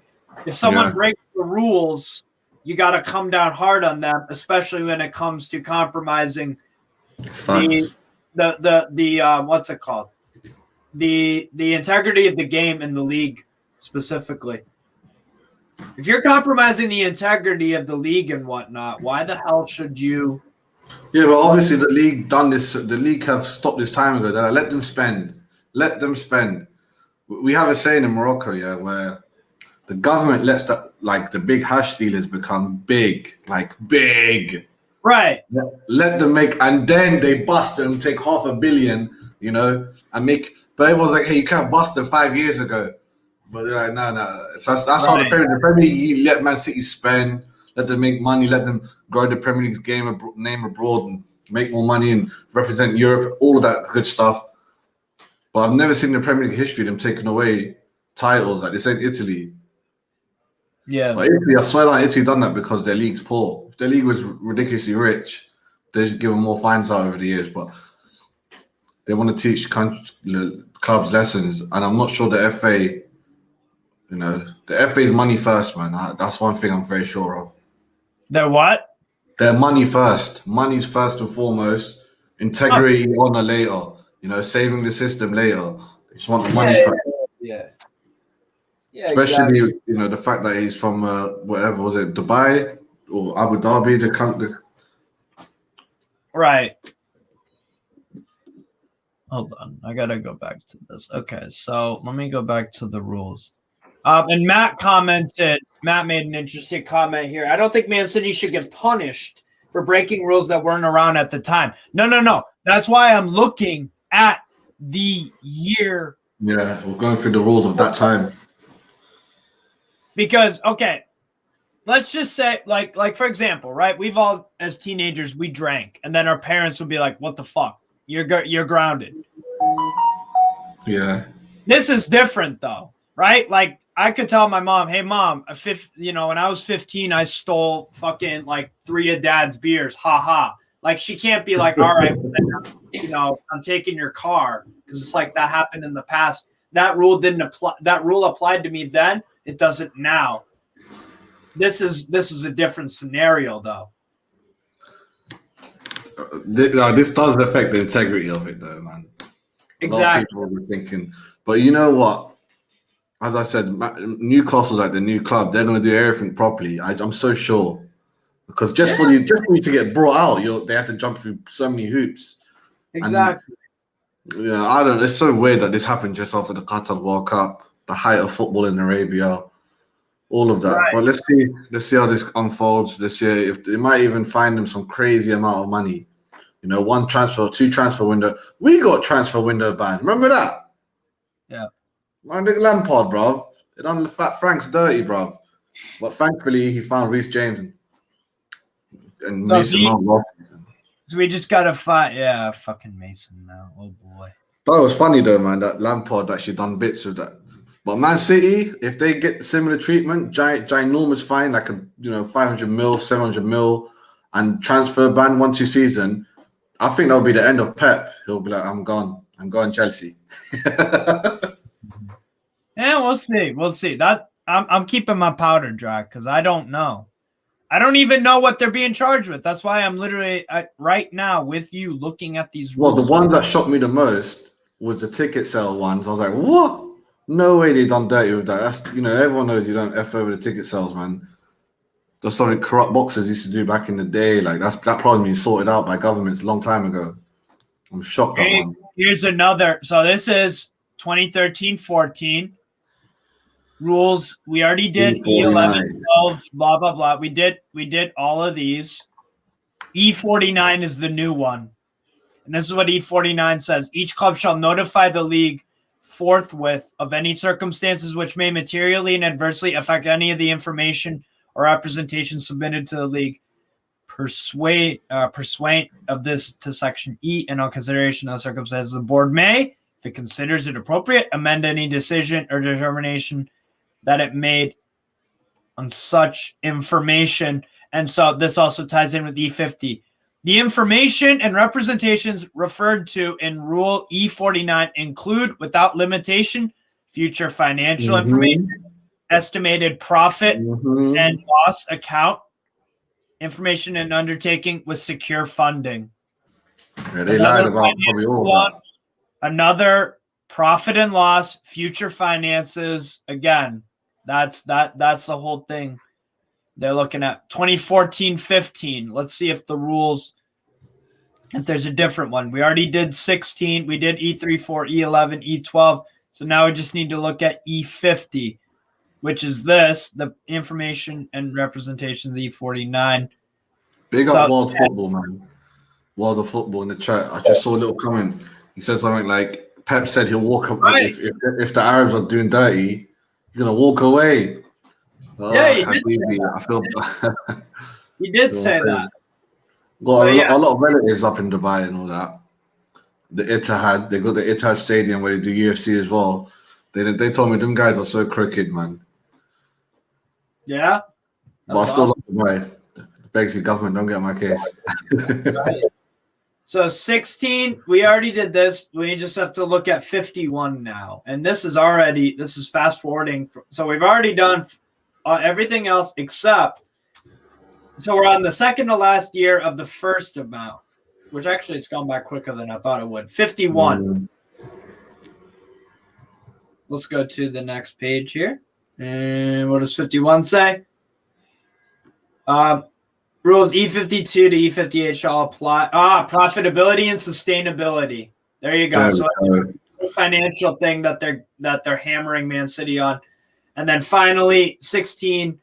If someone breaks the rules, you got to come down hard on them, especially when it comes to compromising the what's it called? The integrity of the game in the league specifically. If you're compromising the integrity of the league and whatnot, why the hell should you? Yeah, but obviously the league done this. The league have stopped this time ago. They're like, let them spend. Let them spend. We have a saying in Morocco, where the government lets the big hash dealers become big, like big. Right. Let them make, and then they bust them, take $500 million, and make. But everyone's like, hey, you can't bust them 5 years ago. But they're like, no. So that's how the Premier League, let Man City spend, let them make money, let them grow the Premier League's name abroad and make more money and represent Europe, all of that good stuff. But I've never seen in the Premier League history them taking away titles like this ain't Italy. Yeah. But Italy, I swear that Italy done that because their league's poor. If their league was ridiculously rich, they just give them more fines out over the years. But they want to teach clubs lessons, and I'm not sure the FA. The FA's money first, man. That's one thing I'm very sure of. They're what? They're money first. Money's first and foremost. Integrity honor later. Saving the system later. They just want the money first. Yeah. Especially, exactly. The fact that he's from whatever was it, Dubai or Abu Dhabi, the country. Right. Hold on, I gotta go back to this. Okay, so let me go back to the rules. And Matt made an interesting comment here. I don't think Man City should get punished for breaking rules that weren't around at the time. No. That's why I'm looking at the year. Yeah, we're going through the rules of that time. Because, okay, let's just say, like for example, right? We've all, as teenagers, we drank, and then our parents would be like, "What the fuck? You're grounded." Yeah. This is different, though, right? Like, I could tell my mom, "Hey, mom, when I was 15, I stole fucking like 3 of Dad's beers. Ha ha." Like, she can't be like, "All right, I'm taking your car," because it's like that happened in the past. That rule didn't apply. That rule applied to me then. It doesn't now. This is a different scenario, though. This does affect the integrity of it, though, man. Exactly. A lot of people will be thinking, but you know what? As I said, Newcastle's like the new club. They're going to do everything properly. I'm so sure, because just for you to get brought out, they have to jump through so many hoops. Exactly. And, it's so weird that this happened just after the Qatar World Cup, the height of football in Arabia, all of that. Right. But let's see how this unfolds this year. If they might even find them some crazy amount of money. 1 transfer, 2 transfer window. We got transfer window ban. Remember that? Yeah. Man, Nick Lampard, bruv. They done the Fat Frank's dirty, bruv. But thankfully, he found Reece James and Mason Mount last season. So we just got to fight. Yeah, fucking Mason now. Oh, boy. That was funny, though, man, that Lampard actually done bits with that. But Man City, if they get similar treatment, ginormous fine, like 500 mil, 700 mil, and transfer ban 1-2 season, I think that'll be the end of Pep. He'll be like, I'm gone, Chelsea. Yeah, we'll see. We'll see. That I'm keeping my powder dry because I don't know. I don't even know what they're being charged with. That's why I'm literally right now with you looking at these rules. Well, the ones that shocked me the most was the ticket sale ones. I was like, what? No way they done dirty with that. That's everyone knows you don't F over the ticket sales, man. That's something corrupt boxers used to do back in the day. Like that problem been sorted out by governments a long time ago. I'm shocked that one. Here's another. So this is 2013-14 rules. We already did E11, 12, blah blah blah. We did all of these. E49 is the new one, and this is what E49 says: each club shall notify the league forthwith of any circumstances which may materially and adversely affect any of the information or representation submitted to the league. Pursuant of this to Section E, and on consideration of circumstances, the board may, if it considers it appropriate, amend any decision or determination that it made on such information. And so this also ties in with E50. The information and representations referred to in Rule E49 include, without limitation, future financial information, estimated profit and loss account, information and undertaking with secure funding. Yeah, they lied about probably all of that. Another profit and loss, future finances. Again, that's the whole thing. They're looking at 2014-15. Let's see if the rules, if there's a different one. We already did 16. We did E34, E11, E12. So now we just need to look at E50, which is this, the information and representation of the E49. Big up World Football, man. World of Football in the chat. I just saw a little comment. He said something like, Pep said he'll walk up. Right. If the Arabs are doing dirty, he's going to walk away. Yeah, he I feel he did say that. Got a lot of relatives up in Dubai and all that. The Etihad, they got the Etihad Stadium where they do UFC as well. They told me them guys are so crooked, man. Yeah, but I still love Dubai. The Begsi government, don't get my case. Right. So 16, we already did this. We just have to look at 51 now, and this is fast forwarding. So we've already done everything else except. So we're on the second to last year of the first amount, which actually it's gone back quicker than I thought it would. 51. Let's go to the next page here. And what does 51 say? Rules E52 to E58 shall apply. Profitability and sustainability. There you go. So a financial thing that they're hammering Man City on. And then finally 16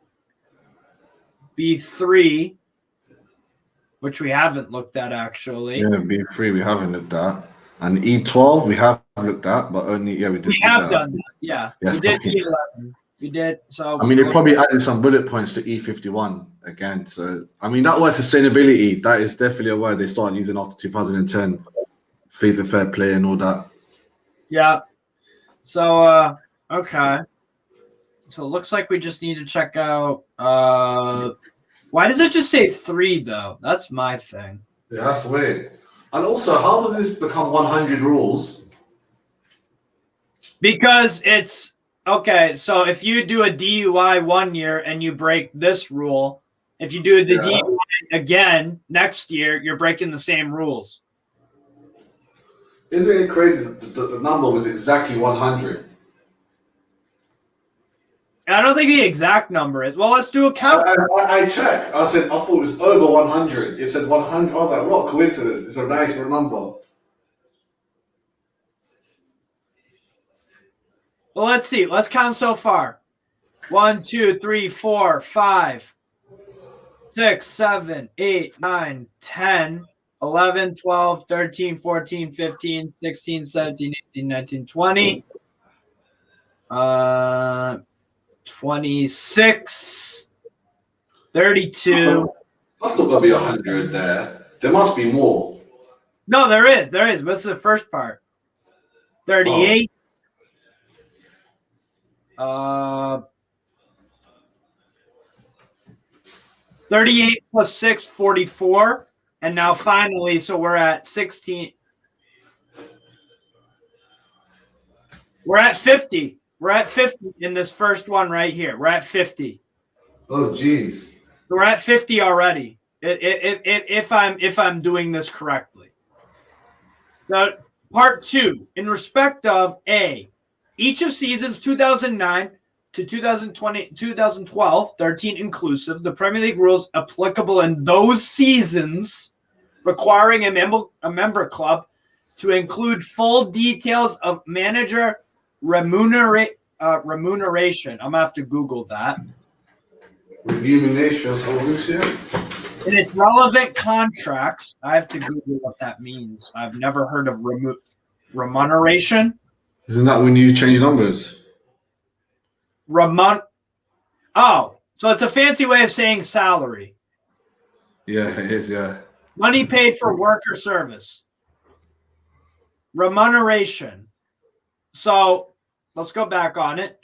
B3, which we haven't looked at actually. Yeah, B3 we haven't looked at. And E12 we have looked at, but only we did. We have done that. Yeah, yes, we did okay. E11. We did. So I mean, they probably added some bullet points to E51 again. So I mean, that word sustainability, that is definitely a word they started using after 2010. FIFA fair play and all that. Yeah. So okay. So it looks like we just need to check out. Why does it just say 3 though? That's my thing. Yeah, that's weird. And also, how does this become 100 rules? Because it's okay. So if you do a DUI 1 year and you break this rule, if you do the DUI again next year, you're breaking the same rules. Isn't it crazy that the number was exactly 100? I don't think the exact number is. Well, let's do a count. I checked. I said, I thought it was over 100. It said 100. I was like, what coincidence. It's a nice number. Well, let's see. Let's count so far. 1, 2, 3, 4, 5, 6, 7, 8, 9, 10, 11, 12, 13, 14, 15, 16, 17, 18, 19, 20. 26, 32. That's not going to be 100 there. There must be more. No, there is. There is. What's the first part? 38. 38 plus 6, 44. And now finally, so we're at 16. We're at 50. We're at 50 in this first one right here. We're at 50. Oh, geez. We're at 50 already. If I'm doing this correctly. So part 2, in respect of A, each of seasons 2009 to 2020, 2012, 13 inclusive, the Premier League rules applicable in those seasons requiring a member club to include full details of manager remuneration. I'm gonna have to Google that. Remuneration. In its relevant contracts, I have to Google what that means. I've never heard of remuneration. Isn't that when you change numbers? Oh, so it's a fancy way of saying salary. Yeah, it is, yeah. Money paid for work or service. Remuneration. So let's go back on it.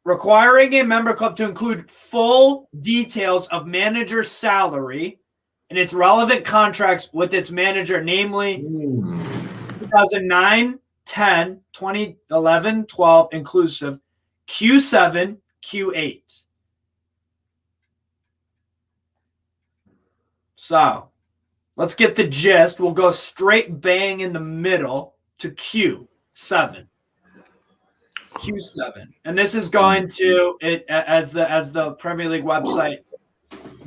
Requiring a member club to include full details of manager's salary and its relevant contracts with its manager, namely 2009, 10, 2011, 12 inclusive, Q7, Q8. So let's get the gist. We'll go straight bang in the middle to Q7. Q7. And this is going to it as the Premier League website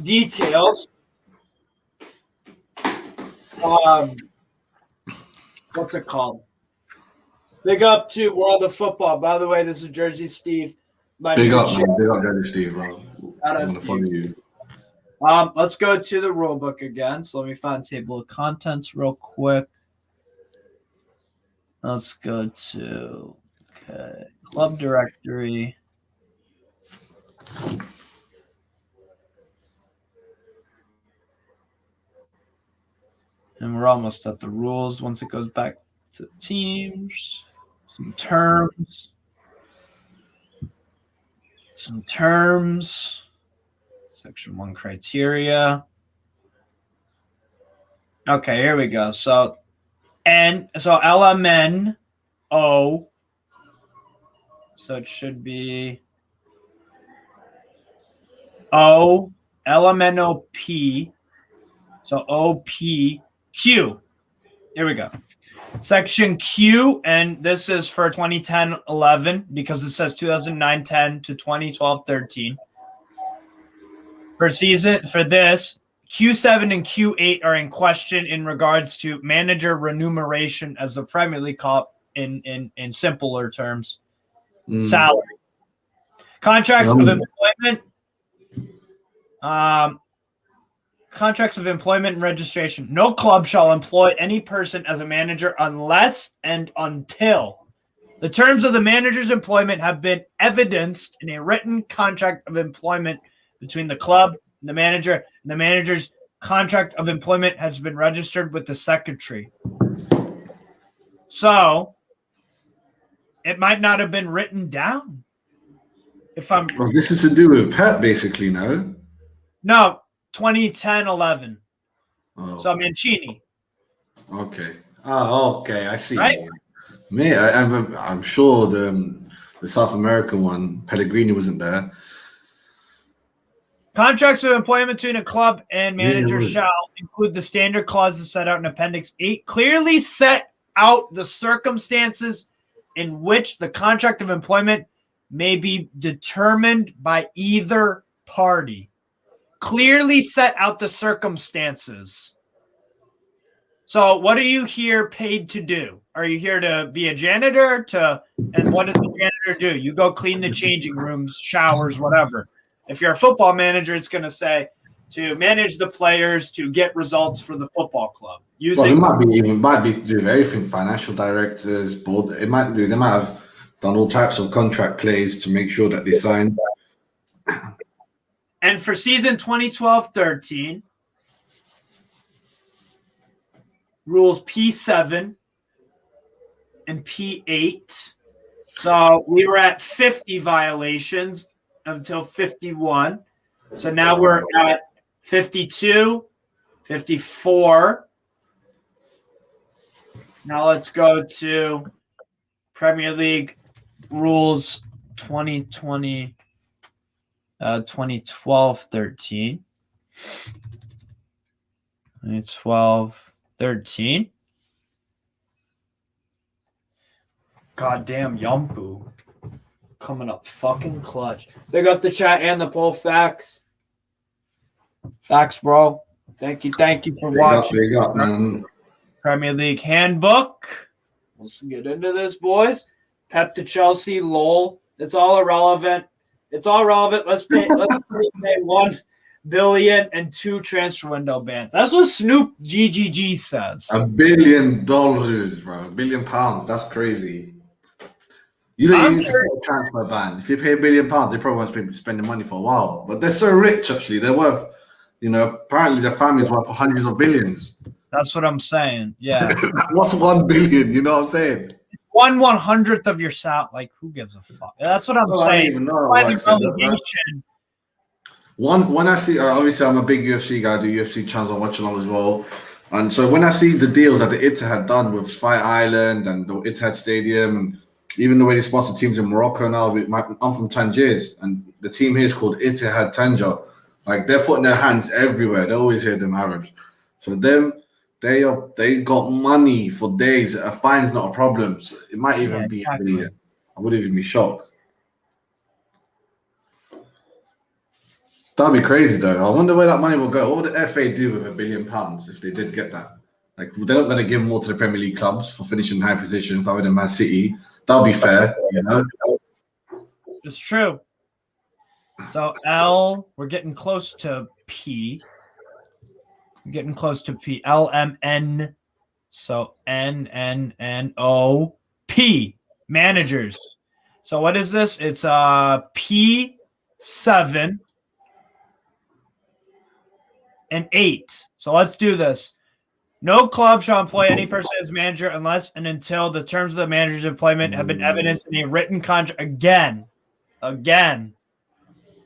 details. What's it called? Big up to World of Football. By the way, this is Jersey Steve. Big up, man. Big up, Jersey Steve, bro. I'm going to follow you. Let's go to the rule book again. So let me find table of contents real quick. Let's go to club directory. And we're almost at the rules. Once it goes back to teams, some terms. Section 1 criteria. Okay, here we go. So LMNO. So it should be O, LMNOP. So OPQ. Here we go. Section Q, and this is for 2010-11 because it says 2009-10 to 2012-13. For this, Q7 and Q8 are in question in regards to manager remuneration, as the Premier League call it in simpler terms. Salary. Contracts of employment. contracts of employment and registration. No club shall employ any person as a manager unless and until the terms of the manager's employment have been evidenced in a written contract of employment between the club and the manager, and the manager's contract of employment has been registered with the secretary. So it might not have been written down. Well, this is to do with Pep, basically, no? No, 2010-11. Oh. So Mancini. Okay. Oh, okay. I see. Right? Me, I'm sure the South American one, Pellegrini, wasn't there. Contracts of employment between a club and manager Yeah. shall include the standard clauses set out in Appendix 8, clearly set out the circumstances in which the contract of employment may be determined by either party. Clearly set out the circumstances. So what are you here paid to do? Are you here to be a janitor? And what does the janitor do? You go clean the changing rooms, showers, whatever. If you're a football manager, it's going to say to manage the players to get results for the football club. Well, it might be to do with everything. Financial directors, board. They might have done all types of contract plays to make sure that they sign. And for season 2012-13, rules P7 and P8. So we were at 50 violations until 51. So now we're at 52, 54. Now let's go to Premier League rules 2012-13. 2012-13. Goddamn Yumpu. Coming up fucking clutch. Big up the chat and the poll. Facts. Facts, bro. Thank you for watching. Big up, man. Premier League handbook. Let's get into this, boys. Pep to Chelsea, lol. It's all irrelevant. Let's pay 1 billion and 2 transfer window bans. That's what Snoop GGG says. $1 billion, bro. £1 billion. That's crazy. You don't need to put a transfer ban. If you pay £1 billion, they probably won't be spending money for a while. But they're so rich, actually. They're worth, apparently their family's worth hundreds of billions. That's what I'm saying. Yeah. What's 1 billion? You know what I'm saying? 1/100th of your salary. Like, who gives a fuck? That's what I'm saying. I don't even know. When I see, obviously, I'm a big UFC guy. I do UFC channels. I watch along as well. And so when I see the deals that the Etihad done with Fight Island and the Etihad Stadium, and even the way they sponsor teams in Morocco now, I'm from Tangiers, and the team here is called Etihad Tanger. Like, they're putting their hands everywhere. They always hear them Arabs. So they got money for days. A fine's not a problem. So it might even be. Exactly. I wouldn't even be shocked. That'd be crazy, though. I wonder where that money will go. What would the FA do with £1 billion if they did get that? Like, they're not going to give more to the Premier League clubs for finishing high positions other than Man City. That'll be fair, It's true. So L, we're getting close to P. We're getting close to P. L, M, N. So N, N, N, O, P. Managers. So what is this? It's P7 and 8. So let's do this. No club shall employ any person as manager unless and until the terms of the manager's employment have been evidenced in a written contract. Again,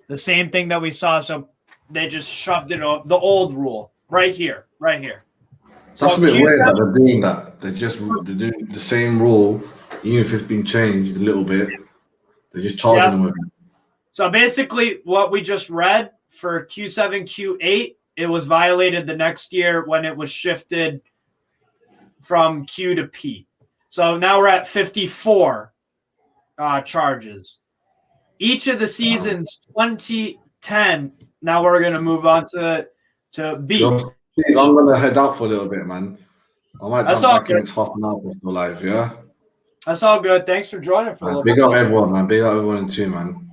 the same thing that we saw. So they just shoved it on the old rule right here. So that's a bit weird that they're doing that. They're doing the same rule, even if it's been changed a little bit. They're just charging them with it. So basically, what we just read for Q7, Q8, it was violated the next year when it was shifted from Q to P. So now we're at 54 charges. Each of the seasons 2010. Now we're going to move on to B. I'm going to head out for a little bit, man. I might jump back in half an hour for live, yeah? That's all good. Thanks for joining for a little bit. Big up everyone, man. Big up everyone too, man.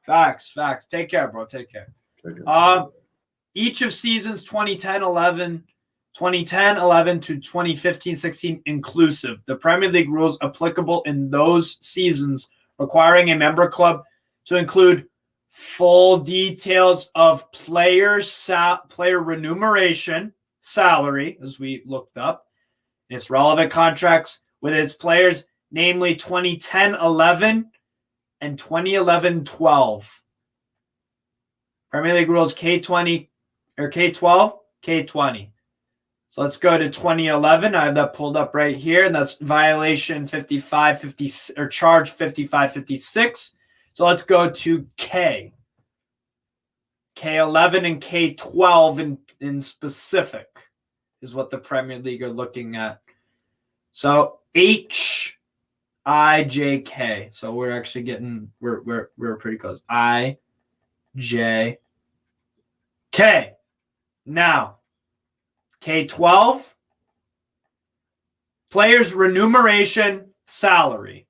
Facts. Take care, bro. Take care. each of seasons 2010-11 to 2015-16 inclusive. The Premier League rules applicable in those seasons requiring a member club to include full details of player remuneration, salary, as we looked up, its relevant contracts with its players, namely 2010-11 and 2011-12. Premier League rules K20 or K12, K20. So let's go to 2011. I have that pulled up right here, and that's violation 5550 or charge 5556. So let's go to K. K11 and K12 in specific is what the Premier League are looking at. So HIJK. So we're actually getting we're pretty close. IJK. Now, K12, players' remuneration, salary,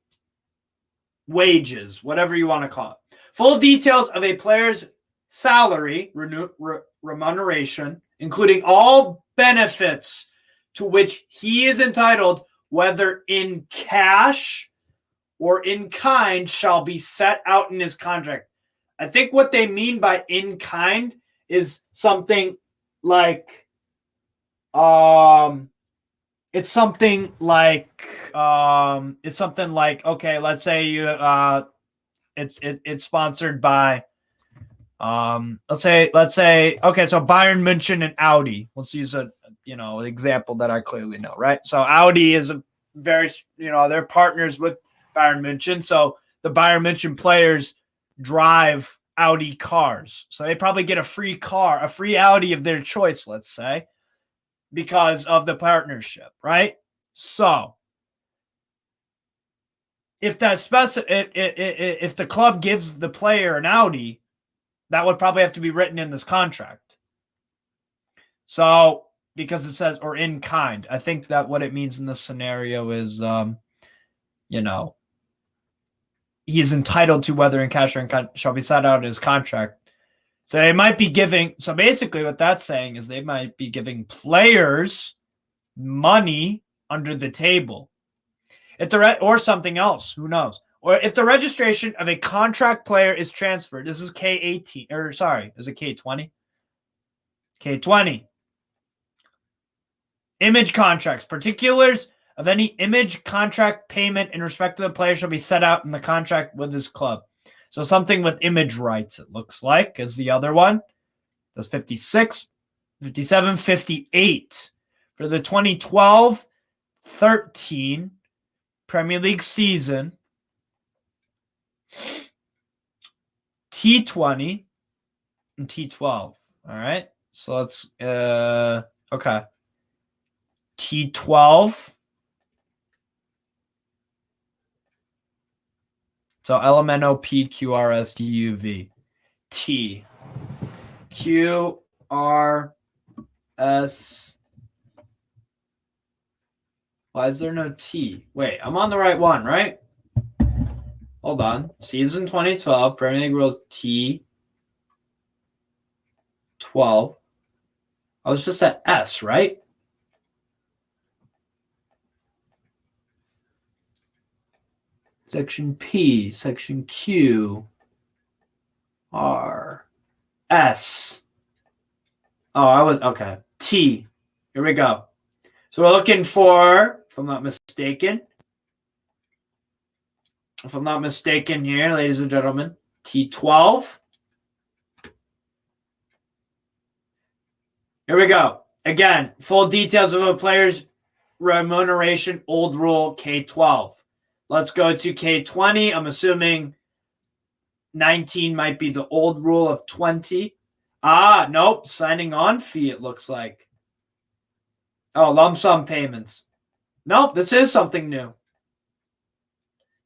wages, whatever you want to call it. Full details of a player's salary, remuneration, including all benefits to which he is entitled, whether in cash or in kind, shall be set out in his contract. I think what they mean by in kind is something like it's something like okay, let's say you it's sponsored by let's say okay, so Bayern München and Audi. Let's use an example that I clearly know, right? So Audi is a very they're partners with Bayern München, so the Bayern München players drive Audi cars. So they probably get a free car, a free Audi of their choice, let's say, because of the partnership, right? So if if the club gives the player an Audi, that would probably have to be written in this contract. So because it says or in kind, I think that what it means in this scenario is he is entitled to whether in cash or in kind shall be set out in his contract. So they might be giving. So basically, what that's saying is they might be giving players money under the table, or something else. Who knows? Or if the registration of a contract player is transferred. This is K18, or sorry, is it K20? K20. Image contracts, particulars of any image contract payment in respect to the player shall be set out in the contract with his club. So something with image rights, it looks like, is the other one. That's 56, 57, 58. For the 2012-13 Premier League season, T20 and T12. All right. So let's, okay. T12. So LMNOPQRSTUV. T. QRS. Why is there no T? Wait, I'm on the right one, right? Hold on. Season 2012, Premier League rules T12. I was just at S, right? Section P, section Q, R, S. Oh, I was, okay. T. Here we go. So we're looking for, if I'm not mistaken here, ladies and gentlemen, T12. Here we go. Again, full details of a player's remuneration, old rule, K12. Let's go to K20. I'm assuming 19 might be the old rule of 20. Ah, nope. Signing on fee, it looks like. Oh, lump sum payments. Nope, this is something new.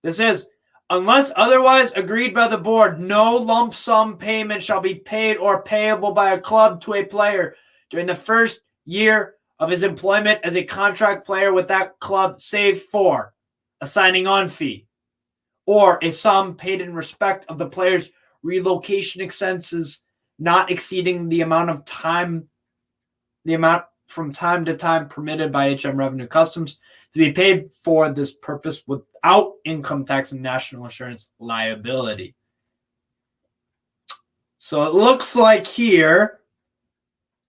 This is, unless otherwise agreed by the board, no lump sum payment shall be paid or payable by a club to a player during the first year of his employment as a contract player with that club, save for a signing on fee or a sum paid in respect of the player's relocation expenses not exceeding the amount from time to time permitted by HM Revenue Customs to be paid for this purpose without income tax and national insurance liability. So it looks like here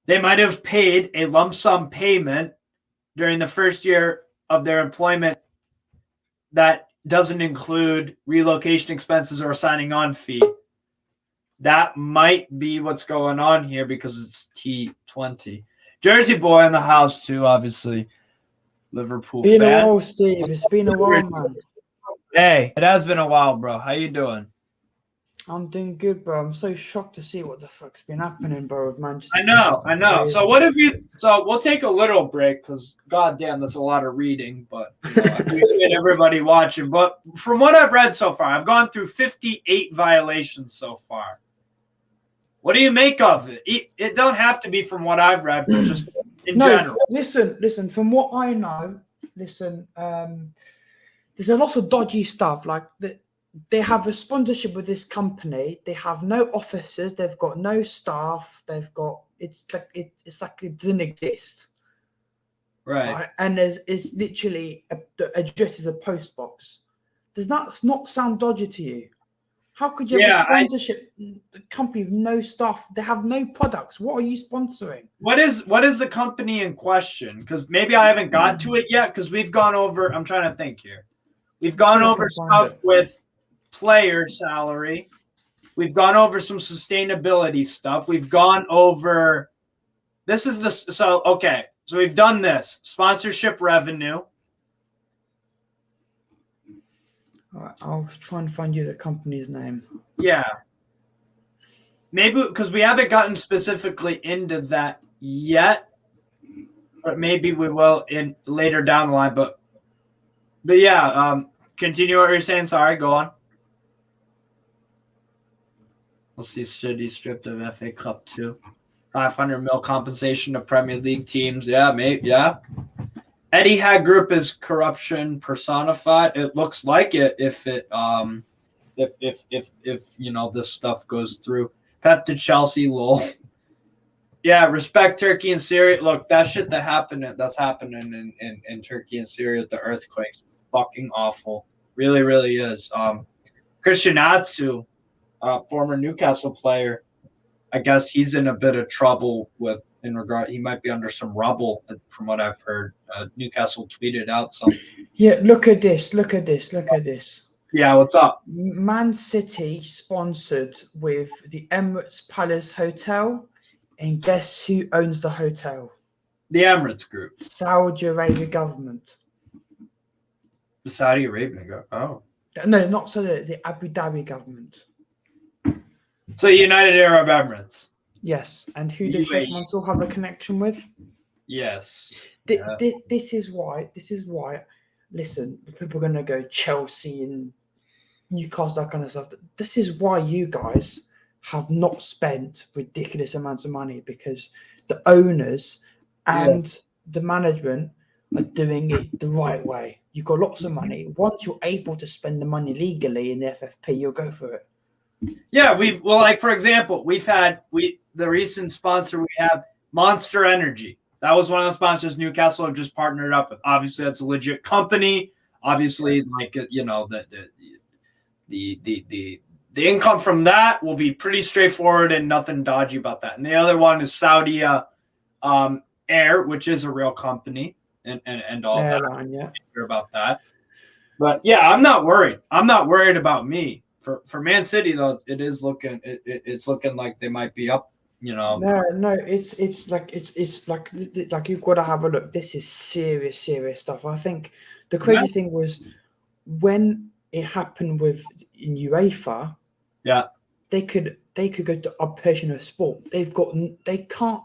they might have paid a lump sum payment during the first year of their employment that doesn't include relocation expenses or signing on fee. That might be what's going on here because it's T20. Jersey boy in the house too, obviously. Liverpool Been fan. a while, Steve. It's been a while, man. Hey, it has been a while, bro. How you doing? I'm doing good, bro. I'm so shocked to see what the fuck's been happening, bro, with Manchester I know. City. So what have you? So we'll take a little break because goddamn, that's a lot of reading. But I appreciate everybody watching. But from what I've read so far, I've gone through 58 violations so far. What do you make of it? It don't have to be from what I've read, but just in general. Listen. From what I know, there's a lot of dodgy stuff. Like they have a sponsorship with this company. They have no officers. They've got no staff. It's like it doesn't exist. Right. And it's literally the address is a post box. Does that not sound dodgy to you? How could you have a sponsorship company with no staff? They have no products. What are you sponsoring? What is the company in question? Because maybe I haven't got to it yet. Because we've gone over. I'm trying to think here. We've gone over stuff with player salary. We've gone over some sustainability stuff. We've gone over. Okay. So we've done this sponsorship revenue. All right, I'll try and find you the company's name. Yeah. Maybe because we haven't gotten specifically into that yet, but maybe we will in later down the line. But yeah, continue what you're saying. Sorry, go on. We'll see City stripped of FA Cup 2. 500 mil compensation to Premier League teams. Yeah, mate. Yeah. Etihad Group is corruption personified. It looks like it if this stuff goes through. Pep to Chelsea, lol. Yeah, respect Turkey and Syria. Look, that shit that's happening in Turkey and Syria, the earthquakes, fucking awful. Really, really is. Christian Atsu, former Newcastle player, I guess he's in a bit of trouble he might be under some rubble from what I've heard. Newcastle tweeted out something. Yeah, look at this. Yeah, what's up? Man City sponsored with the Emirates Palace Hotel, and guess who owns the hotel? The Emirates Group. Saudi Arabia government. The Saudi Arabian government. Oh. No, not Saudi. The Abu Dhabi government. So United Arab Emirates. Yes, and who does Sheikh Mansour have a connection with? Yes. This is why. Listen, people are going to go Chelsea and Newcastle, that kind of stuff. This is why you guys have not spent ridiculous amounts of money, because the owners and the management are doing it the right way. You've got lots of money. Once you're able to spend the money legally in the FFP, you'll go for it. Yeah, for example, the recent sponsor we have, Monster Energy. That was one of the sponsors Newcastle have just partnered up with. Obviously, that's a legit company. Obviously, the income from that will be pretty straightforward and nothing dodgy about that. And the other one is Saudi Air, which is a real company and all Airline, that. Yeah. Hear about that. But yeah, I'm not worried. I'm not worried about me. For Man City though, it's looking like they might be up. No, it's like you've got to have a look. This is serious stuff. I think the crazy thing was when it happened in UEFA. Yeah, they could go to arbitration of sport. They can't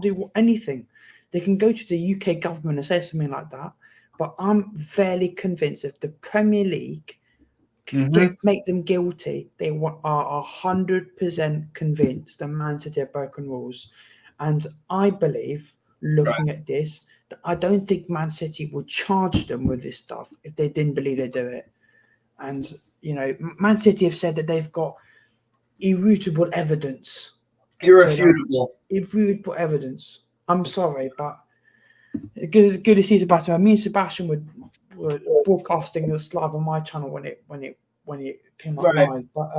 do anything. They can go to the UK government and say something like that. But I'm fairly convinced if the Premier League make them guilty, they are 100% convinced that Man City have broken rules. And I believe, looking at this, that I don't think Man City would charge them with this stuff if they didn't believe they'd do it. And, Man City have said that they've got irrefutable evidence. Irrefutable. Irrefutable evidence. I'm sorry, but it's good to see Sebastian. Me and Sebastian were broadcasting this live on my channel when it came out live. But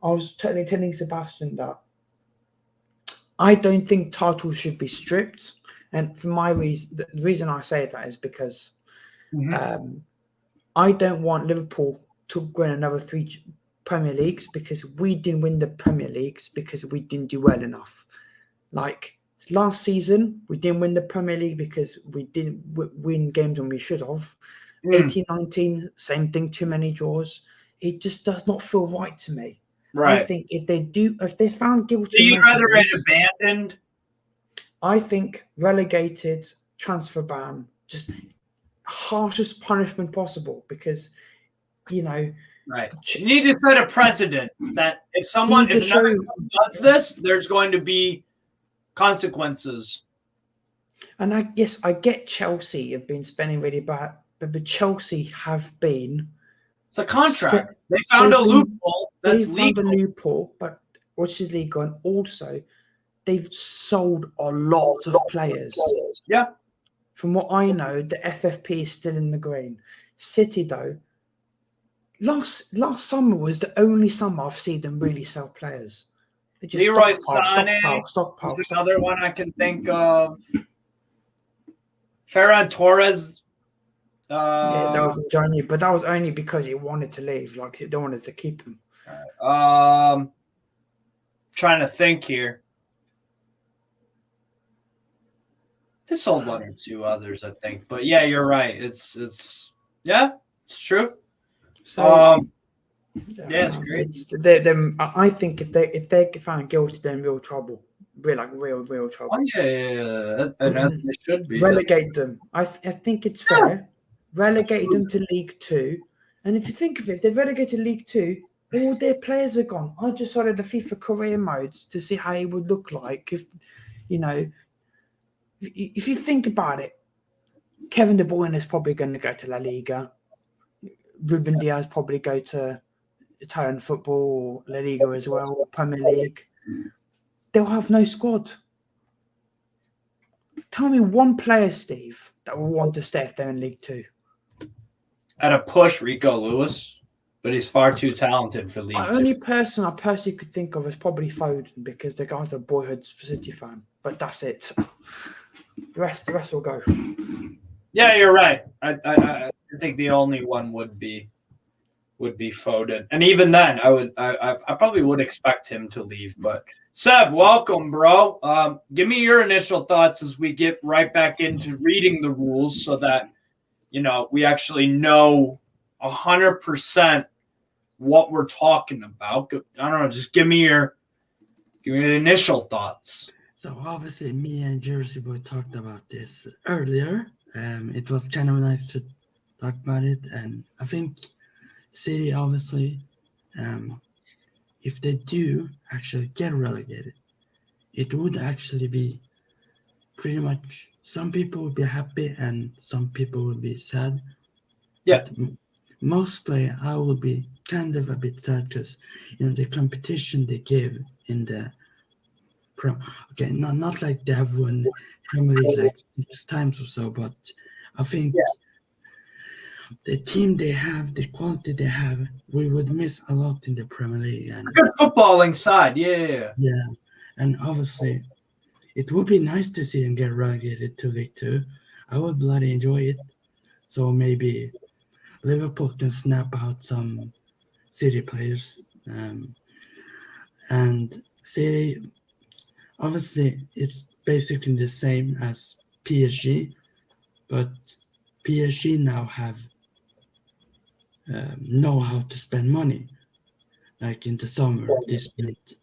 I was telling Sebastian that I don't think titles should be stripped, and for my reason, the reason I say that is because I don't want Liverpool to win another 3 Premier Leagues because we didn't win the Premier Leagues because we didn't do well enough. Like last season, we didn't win the Premier League because we didn't win games when we should have. 18-19, same thing, too many draws. It just does not feel right to me. Right. I think if they found guilty, do you rather it abandoned? I think relegated, transfer ban, just harshest punishment possible because, Right. You need to set a precedent that if another club does this, there's going to be consequences. And I get Chelsea have been spending really bad, but Chelsea have been. It's a contract. They found a loophole that's legal. They found a loophole, but which is legal, and also they've sold a lot of players. Yeah. From what I know, the FFP is still in the green. City, though, last summer was the only summer I've seen them really sell players. Leroy Sané. Stockpile. There's another one I can think of. Ferran Torres. Yeah, that was in January, but that was only because he wanted to leave. Like, they wanted to keep him. Trying to think here. They sold 1 or 2 others, I think. But yeah, you're right. It's true. So, it's great. I think if they get found guilty, they're in real trouble. Real trouble. Oh, yeah. And as they should be. Relegate them. I think it's fair. Relegate them to League 2. And if you think of it, if they relegate to League 2, all their players are gone. I just started the FIFA career modes to see how it would look like if you think about it. Kevin De Bruyne is probably going to go to La Liga. Ruben Diaz probably go to Italian football, La Liga as well, Premier League. They'll have no squad. Tell me one player, Steve, that will want to stay if they're in League 2. At a push, Rico Lewis, but he's far too talented for League 2. The only person I personally could think of is probably Foden because the guy's a boyhood City fan. But that's it. The rest will go. Yeah, you're right. I think the only one would be Foden, and even then, I probably would expect him to leave. But Seb, welcome, bro. Give me your initial thoughts as we get right back into reading the rules, so that we actually know 100% what we're talking about. I don't know. Just give me your initial thoughts. So obviously, me and Jersey Boy talked about this earlier. It was kind of nice to talk about it, and I think City, obviously, if they do actually get relegated, it would actually be pretty much, some people would be happy and some people would be sad. Yeah. But mostly, I would be kind of a bit sad because the competition they give in the not like they have won Premier League like 6 times or so, but I think the team they have, the quality they have, we would miss a lot in the Premier League. And good footballing side, yeah. Yeah, and obviously, it would be nice to see them get relegated to League 2. I would bloody enjoy it. So maybe Liverpool can snap out some City players, and City. Obviously, it's basically the same as PSG, but PSG now have know how to spend money. Like in the summer, they spent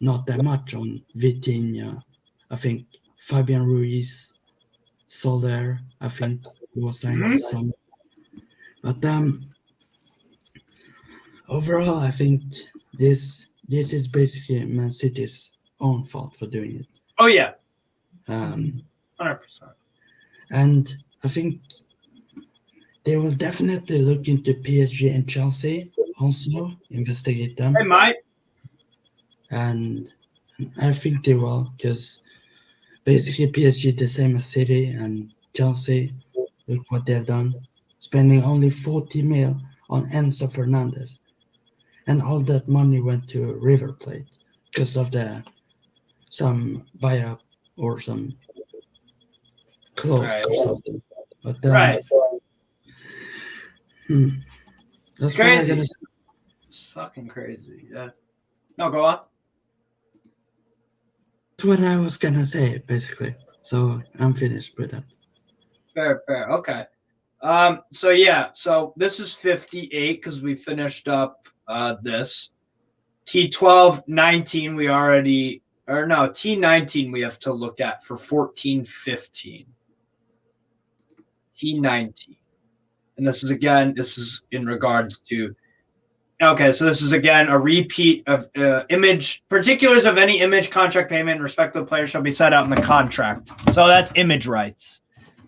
not that much on Vitinha. I think Fabian Ruiz, Soler, I think was signed this summer. But overall, I think this is basically Man City's own fault for doing it. Oh yeah, 100%. And I think they will definitely look into PSG and Chelsea, also investigate them. They might. and I think they will, because basically PSG the same as City and Chelsea. Look what they've done, spending only 40 mil on Enzo Fernandez, and all that money went to River Plate because of some buyout or some close Right. or something. But Right. That's Crazy. what I gotta say. It's fucking crazy. Yeah. No, go on. That's what I was gonna say, basically. So I'm finished with that. Fair. Okay. So this is 58 because we finished up this. T12, 19, T19 we have to look at for 14, 15. T19. And this is in regards to, okay, so this is again a repeat of particulars of any image contract payment in respect of the player shall be set out in the contract. So that's image rights.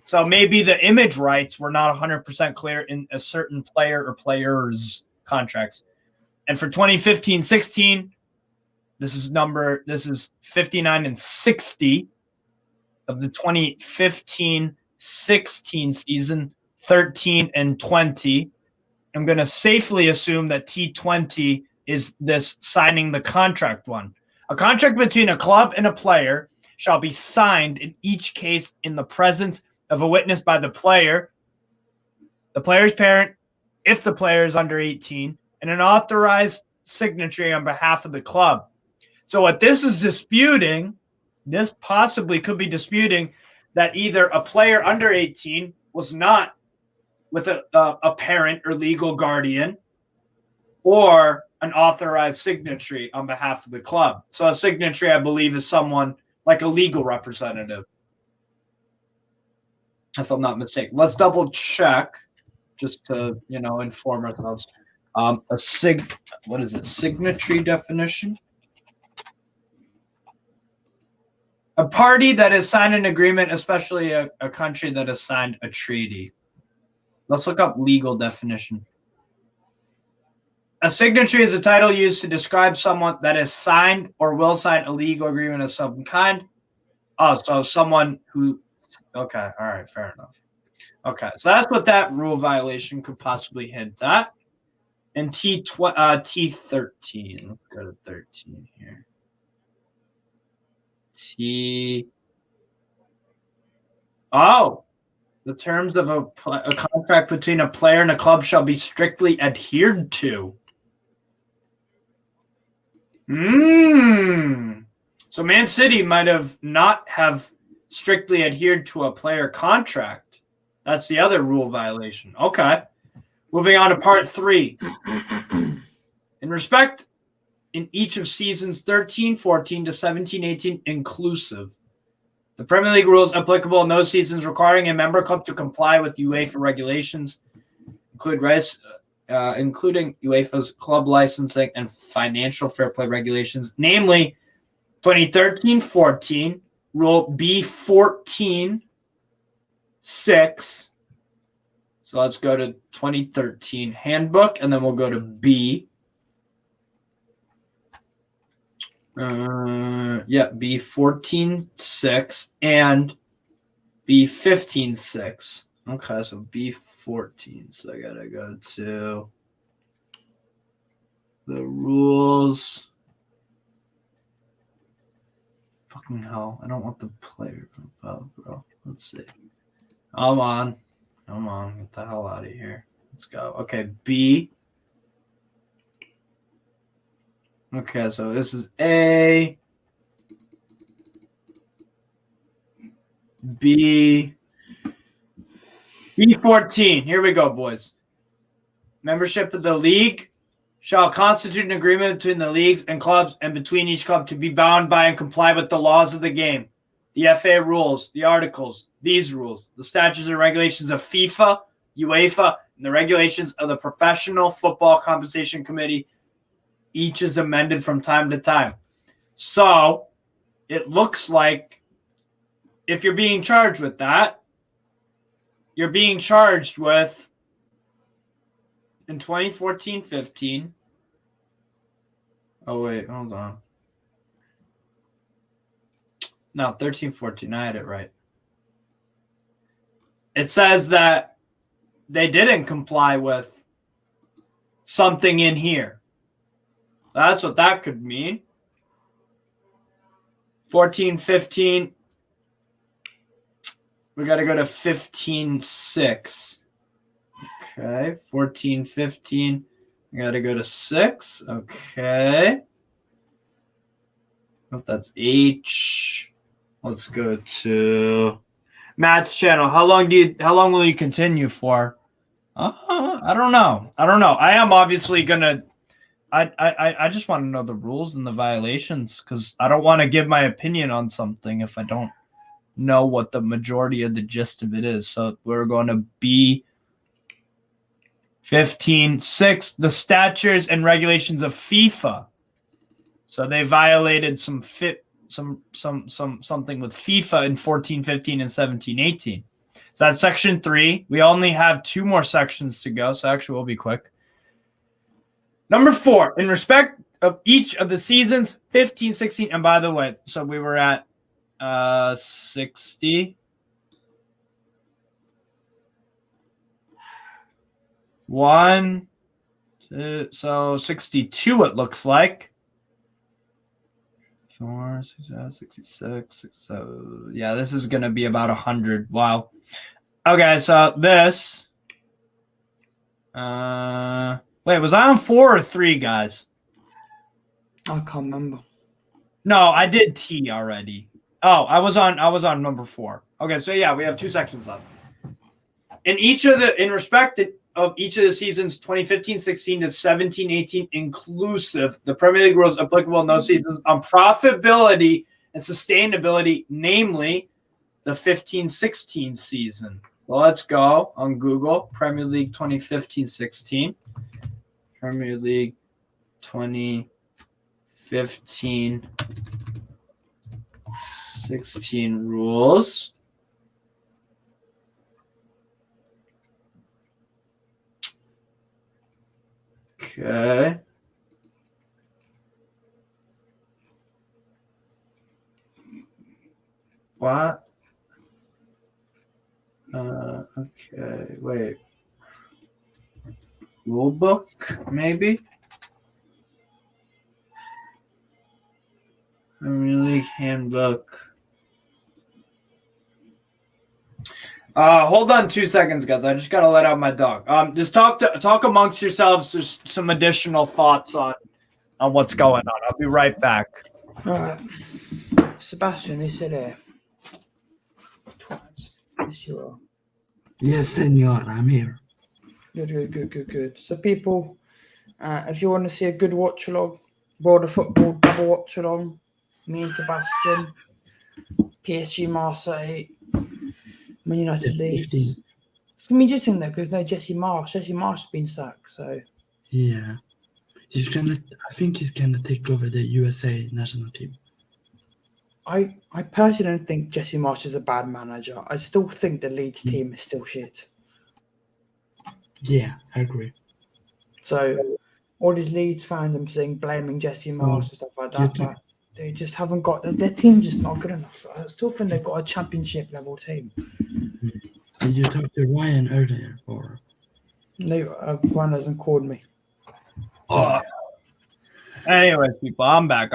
So maybe the image rights were not 100% clear in a certain player or players' contracts. And for 2015-16, this is 59 and 60 of the 2015-16 season, 13 and 20. I'm going to safely assume that T20 is this signing the contract one. A contract between a club and a player shall be signed in each case in the presence of a witness by the player, the player's parent, if the player is under 18, and an authorized signatory on behalf of the club. So what this is disputing, this possibly could be disputing that either a player under 18 was not with a parent or legal guardian, or an authorized signatory on behalf of the club. So a signatory, I believe, is someone like a legal representative, if I'm not mistaken. Let's double check just to, inform ourselves. What is it? Signatory definition? A party that has signed an agreement, especially a country that has signed a treaty. Let's look up legal definition. A signatory is a title used to describe someone that has signed or will sign a legal agreement of some kind. Oh, so someone who, okay, all right, fair enough. Okay, so that's what that rule violation could possibly hint at. And T13, let's go to 13 here. The terms of a contract between a player and a club shall be strictly adhered to. So Man City might have not have strictly adhered to a player contract. That's the other rule violation. Okay. Moving on to part 3. In respect in each of seasons 13-14 to 17-18 inclusive, the Premier League rules applicable in those seasons requiring a member club to comply with UEFA regulations including UEFA's club licensing and financial fair play regulations, namely 2013-14 Rule B14.6. So let's go to 2013 handbook, and then we'll go to B. B14.6 and B15.6. Okay, so B14. So I gotta go to the rules. Fucking hell. I don't want the player profile, bro. Let's see. Come on. Get the hell out of here. Let's go. Okay, B. Okay, so this is A. B14. Here we go, boys. Membership of the league shall constitute an agreement between the leagues and clubs and between each club to be bound by and comply with the laws of the game, the FA rules, the articles, these rules, the statutes and regulations of FIFA, UEFA, and the regulations of the Professional Football Compensation Committee. Each is amended from time to time. So it looks like if you're being charged with that, you're being charged with in 2014-15. Oh, wait, hold on. No, 13, 14. I had it right. It says that they didn't comply with something in here. That's what that could mean. 14, 15. We got to go to 15, 6. Okay. 14, 15. We got to go to 6. Okay. Oh, that's H. Let's go to Matt's channel. How long will you continue for? I don't know. I am obviously gonna. I just want to know the rules and the violations because I don't want to give my opinion on something if I don't know what the majority of the gist of it is. So we're going to be 15.6, the statutes and regulations of FIFA. So they violated something with FIFA in 14, 15, and 17, 18. So that's section 3. We only have 2 more sections to go, so actually we'll be quick. Number 4, in respect of each of the seasons, 15, 16, and by the way, so we were at 60. 1, 2, so 62 it looks like. 4, 66, 67. Yeah, this is going to be about 100. Wow. Okay, so this. Wait, was I on 4 or 3, guys? I can't remember. No, I did T already. Oh, I was on number 4. Okay, so yeah, we have 2 sections left. In respect of each of the seasons 2015, 16 to 17, 18 inclusive, the Premier League rules applicable in those seasons on profitability and sustainability, namely the 15, 16 season. Well, let's go on Google, Premier League 2015, 16. Premier League 2015, 16 rules. Okay. What? Okay, wait. Rule book, maybe? Premier League handbook. Hold on 2 seconds, guys. I just gotta let out my dog. Just talk amongst yourselves. There's some additional thoughts on what's going on. I'll be right back. All right. Sebastian, is it there? Yes, you are. Yes, senor, I'm here. Good. So, people, if you want to see a good watch along, Border Football double watch along, me and Sebastian, PSG Marseille, Man United Leeds. It's gonna be interesting though because no Jesse Marsh. Jesse Marsh has been sacked, so Yeah, I think he's gonna take over the USA national team. I personally don't think Jesse Marsh is a bad manager. I still think the Leeds team is still shit. Yeah, I agree. So all these Leeds fans I'm seeing blaming Jesse Marsh and stuff like that, but they just haven't got their team just not good enough. I still think they've got a championship level team. Did you talk to Ryan earlier, or? No, Ryan hasn't called me. Oh. Anyways, people, I'm back.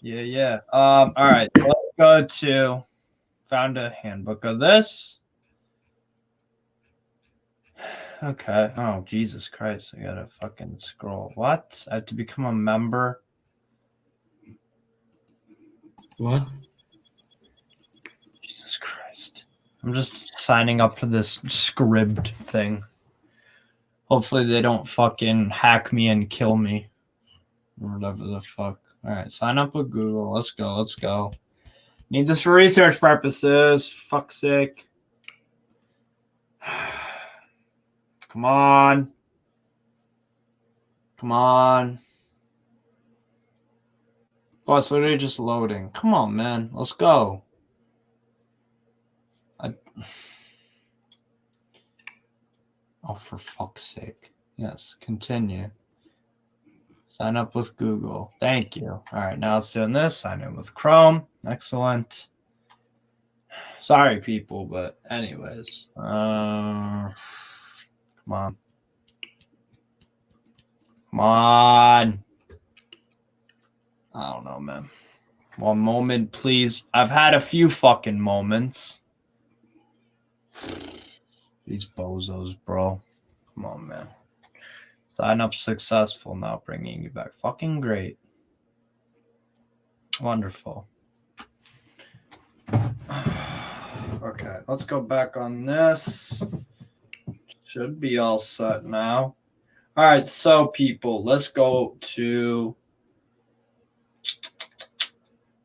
Yeah. All right. Let's go to found a handbook of this. Okay. Oh, Jesus Christ. I gotta fucking scroll. What? I have to become a member. What? Jesus Christ. I'm just signing up for this Scribd thing. Hopefully they don't fucking hack me and kill me. Or whatever the fuck. All right, sign up with Google. Let's go. Need this for research purposes. Fuck's sake. Come on. Oh, it's literally just loading. Come on, man. Let's go. Oh, for fuck's sake. Yes, continue. Sign up with Google. Thank you. All right, now it's doing this. Sign in with Chrome. Excellent. Sorry, people, but anyways. Come on. Come on. I don't know, man. One moment, please. I've had a few fucking moments. These bozos, bro. Come on, man. Sign up successful now, bringing you back. Fucking great. Wonderful. Okay, let's go back on this. Should be all set now. All right, so people, let's go to...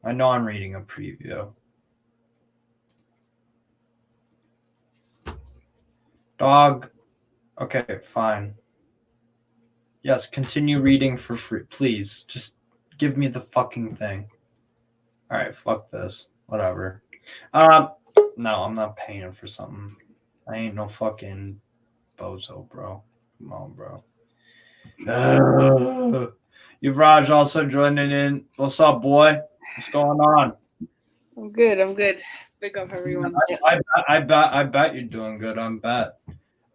I know I'm reading a preview. Dog. Okay, fine. Yes, continue reading for free. Please, just give me the fucking thing. All right, fuck this. Whatever. No, I'm not paying for something. I ain't no fucking bozo, bro. Come on, bro. Yuvraj also joining in. What's up, boy? What's going on? I'm good. Big up, everyone. I bet you're doing good. I'm bet.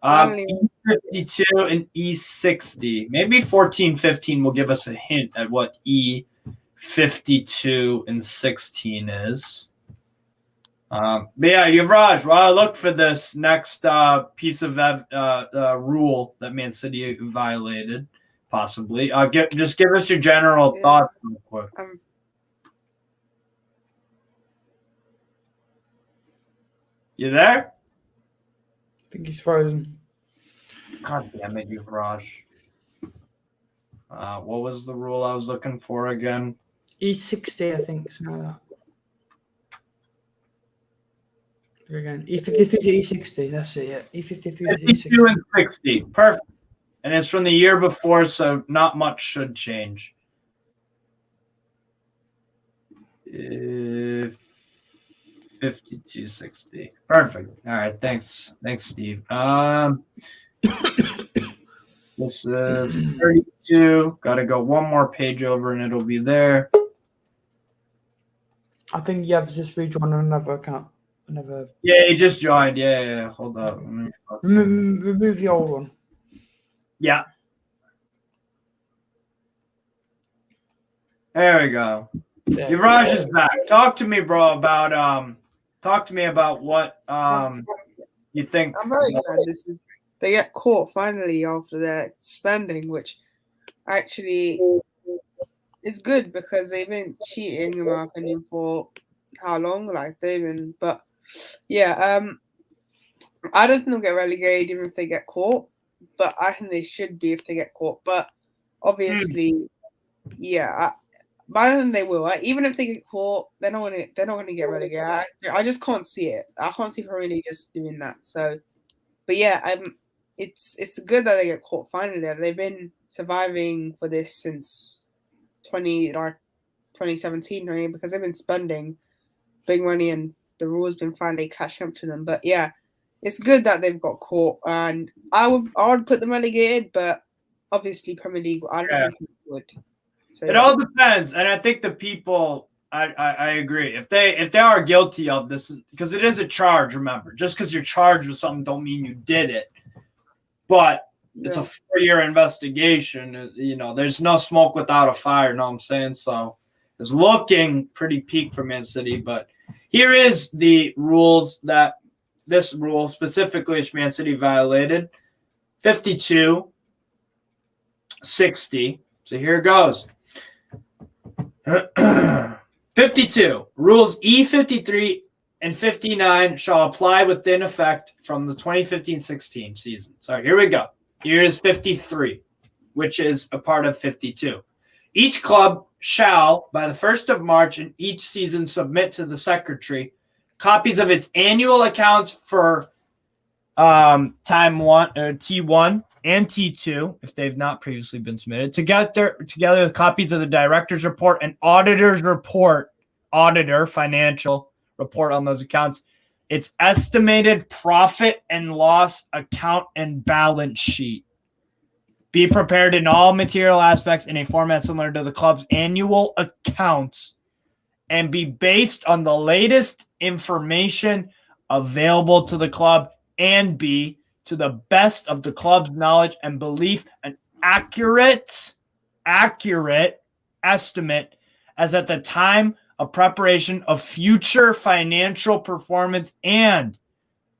Finally. E52 and E60. Maybe 1415 will give us a hint at what E52 and 16 is. But yeah, Yuvraj, while I look for this next piece of rule that Man City violated, possibly, just give us your general thoughts real quick. You there? I think he's frozen. God damn it, Yuvraj. What was the rule I was looking for again? E60, I think, something like that. Again, E53 to E60, that's it, yeah. E53 to 52 E60. and 60. Perfect. And it's from the year before, so not much should change. 5260. Perfect. All right. Thanks, Steve. This is 32. Got to go one more page over, and it'll be there. I think you have to just rejoin another account. Yeah, he just joined. Yeah. Hold up. Remove the old one. Yeah. There we go. Yuvraj is back. Talk to me, bro, about what you think. I'm very glad they get caught finally after their spending, which actually is good because they've been cheating, in my opinion, for how long? But yeah, I don't think they'll get relegated even if they get caught, but I think they should be if they get caught. But obviously, yeah, but I don't think they will. Even if they get caught, they're not gonna get relegated. I just can't see it. I can't see Premier just doing that. So, but yeah, it's good that they get caught finally. They've been surviving for this since 2017, really, because they've been spending big money and the rules been finally catching up to them. But yeah, it's good that they've got caught, and I would put them relegated, but obviously Premier League, I don't think it would. So, it all depends, and I think the people, I agree. If they are guilty of this, because it is a charge. Remember, just because you're charged with something, don't mean you did it. But it's a 4-year investigation. You know, there's no smoke without a fire. You know what I'm saying? So it's looking pretty peak for Man City, but here is the rules that this rule specifically which Man City violated. 52, 60. So here it goes. 52. Rules E53 and 59 shall apply within effect from the 2015-16 season. So here we go. Here is 53, which is a part of 52. Each club shall, by the 1st of March in each season, submit to the secretary copies of its annual accounts for T1 and T2, if they've not previously been submitted, together with copies of the director's report and auditor's report, financial report on those accounts, its estimated profit and loss account and balance sheet. be prepared in all material aspects in a format similar to the club's annual accounts and be based on the latest information available to the club and be, to the best of the club's knowledge and belief, an accurate estimate as at the time of preparation of future financial performance, and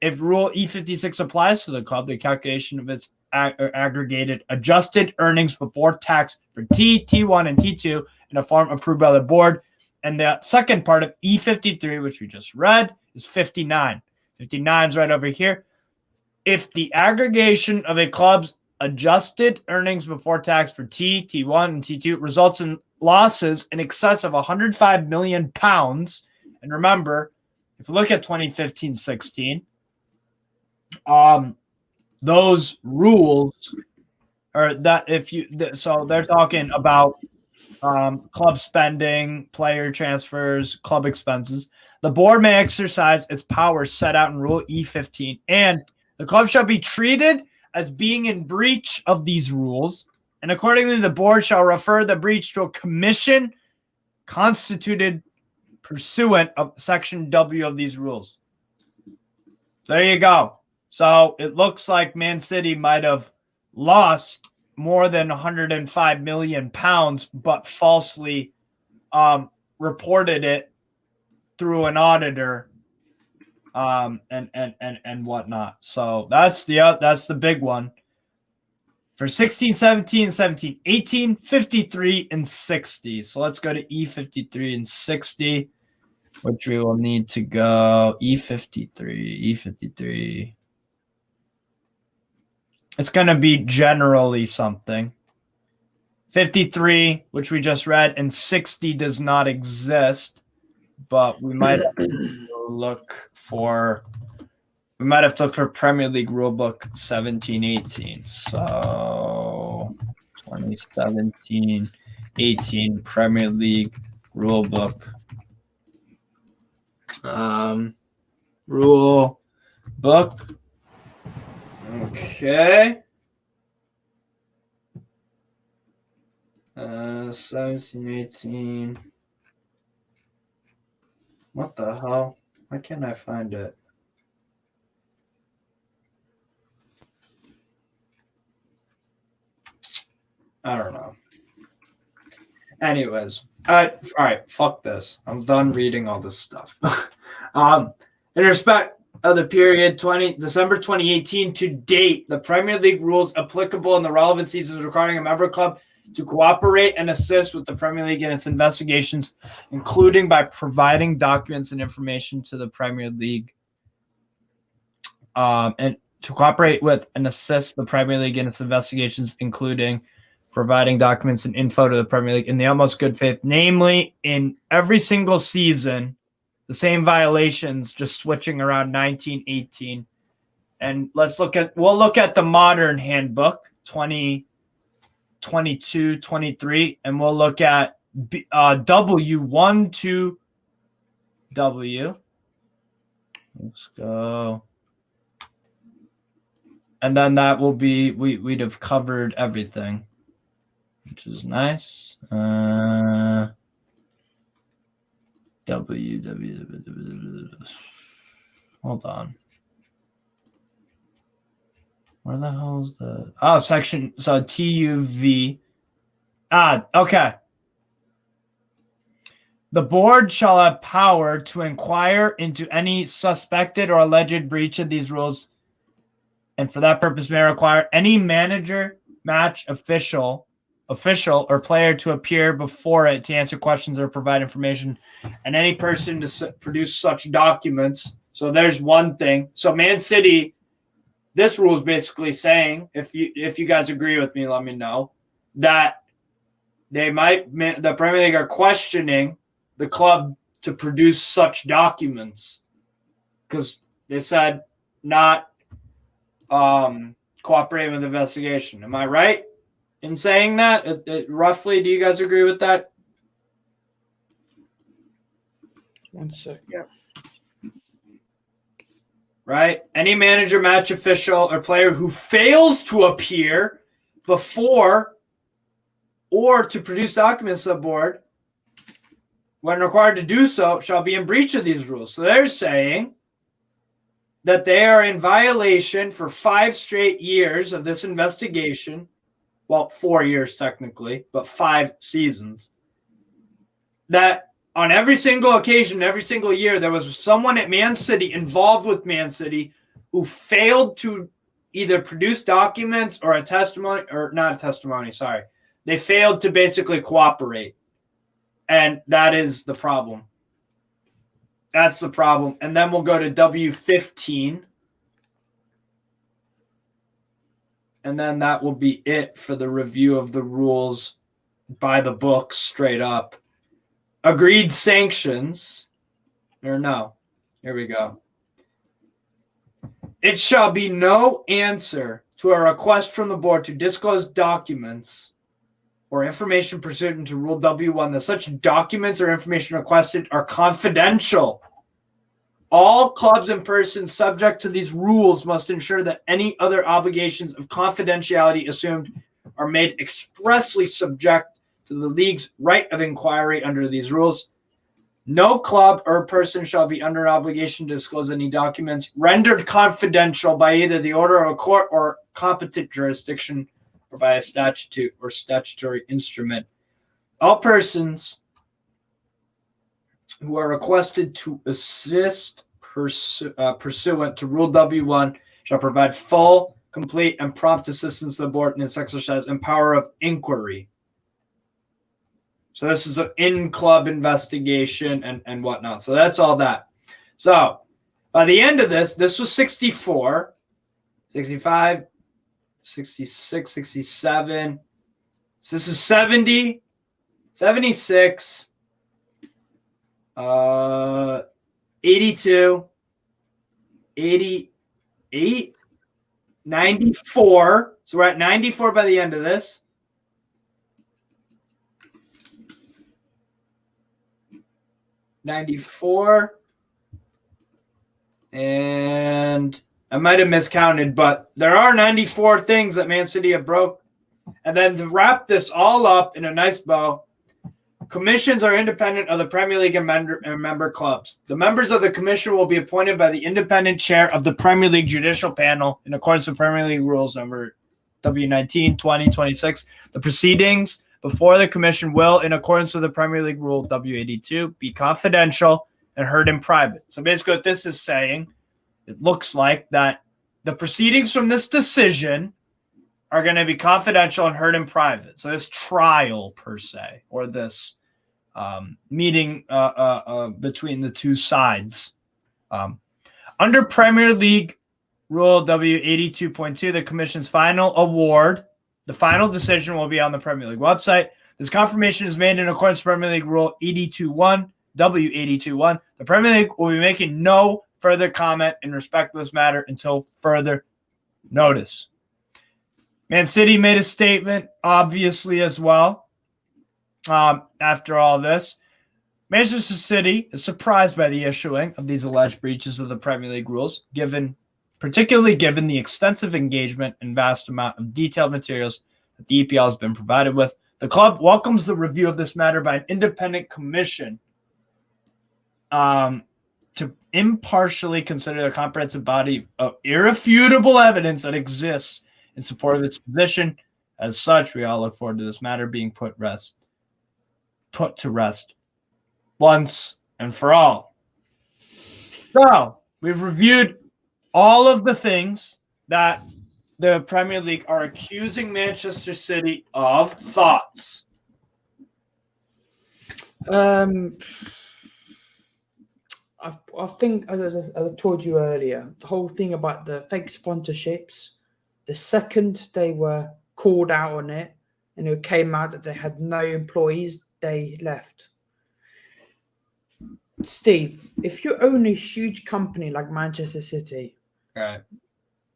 if Rule E56 applies to the club, the calculation of its aggregated adjusted earnings before tax for T, T1, and T2 in a form approved by the board. And the second part of E53, which we just read, is 59. 59 is right over here. If the aggregation of a club's adjusted earnings before tax for T, T1, and T2 results in losses in excess of 105 million pounds, and remember, if you look at 2015-16, those rules are that so they're talking about club spending, player transfers, club expenses. The board may exercise its powers set out in Rule E15, and the club shall be treated as being in breach of these rules, and accordingly the board shall refer the breach to a commission constituted pursuant of Section W of these rules. So there you go. So it looks like Man City might have lost more than 105 million pounds, but falsely reported it through an auditor, and whatnot. So that's the big one for 16, 17, 17, 18, 53, and 60. So let's go to E53 and 60, which we will need to go E53. It's going to be generally something. 53, which we just read, and 60 does not exist, but we might have to look for Premier League Rulebook 17-18. So 2017-18 Premier League Rulebook. Rule book. Okay. 17-18. What the hell? Why can't I find it? I don't know. Anyways, all right, fuck this. I'm done reading all this stuff. In respect of the period December 2018 to date, the Premier League rules applicable in the relevant seasons requiring a member club to cooperate and assist with the Premier League in its investigations, including by providing documents and information to the Premier League, and to cooperate with and assist the Premier League in its investigations, including providing documents and info to the Premier League in the utmost good faith, namely in every single season, the same violations, just switching around 1918. And we'll look at the modern handbook, 2022-23, and we'll look at W1 to W. Let's go. And then that will be, we'd have covered everything, which is nice. Hold on. Where the hell is the section? So TUV. Okay. The board shall have power to inquire into any suspected or alleged breach of these rules, and for that purpose may require any manager, match official, or player to appear before it to answer questions or provide information, and any person to produce such documents. So there's one thing. So Man City, this rule is basically saying, if you guys agree with me, let me know, that the Premier League are questioning the club to produce such documents because they said not cooperating with the investigation. Am I right in saying that? Roughly, do you guys agree with that? One sec. Yeah. Right? Any manager, match official, or player who fails to appear before or to produce documents to the board when required to do so shall be in breach of these rules. So they're saying that they are in violation for 5 straight years of this investigation. Well, 4 years technically, but 5 seasons. That on every single occasion, every single year, there was someone at Man City involved with Man City who failed to either produce documents or a testimony, or not a testimony, sorry. They failed to basically cooperate. And that is the problem. That's the problem. And then we'll go to W15. And then that will be it for the review of the rules by the book straight up. Agreed sanctions. Or no. Here we go. It shall be no answer to a request from the board to disclose documents or information pursuant to Rule W1 that such documents or information requested are confidential. All clubs and persons subject to these rules must ensure that any other obligations of confidentiality assumed are made expressly subject to the league's right of inquiry under these rules. No club or person shall be under an obligation to disclose any documents rendered confidential by either the order of a court or competent jurisdiction or by a statute or statutory instrument. All persons who are requested to assist pursuant to Rule W1 shall provide full, complete, and prompt assistance to the board in its exercise and power of inquiry. So this is an in-club investigation and whatnot. So that's all that. So by the end of this was 64, 65, 66, 67. So this is 70, 76, 82, 88, 94. So we're at 94 by the end of this. 94. And I might have miscounted, but there are 94 things that Man City have broke. And then to wrap this all up in a nice bow, commissions are independent of the Premier League and member clubs. The members of the commission will be appointed by the independent chair of the Premier League judicial panel in accordance with Premier League rules number W19, 20, 26. The proceedings before the commission will, in accordance with the Premier League rule W82, be confidential and heard in private. So basically what this is saying, it looks like that the proceedings from this decision are going to be confidential and heard in private. So this trial per se, or this meeting between the two sides. Under Premier League Rule W82.2, the commission's final award, the final decision will be on the Premier League website. This confirmation is made in accordance with Premier League Rule 82.1, W82.1. The Premier League will be making no further comment in respect to this matter until further notice. Man City made a statement, obviously, as well. After all this, Manchester City is surprised by the issuing of these alleged breaches of the Premier League rules, particularly given the extensive engagement and vast amount of detailed materials that the EPL has been provided with. The club welcomes the review of this matter by an independent commission to impartially consider the comprehensive body of irrefutable evidence that exists in support of its position. As such, we all look forward to this matter being put to rest once and for all. So, we've reviewed all of the things that the Premier League are accusing Manchester City of. Thoughts? I think, as I told you earlier, the whole thing about the fake sponsorships, the second they were called out on it and it came out that they had no employees, they left. Steve, if you own a huge company like Manchester City, Right.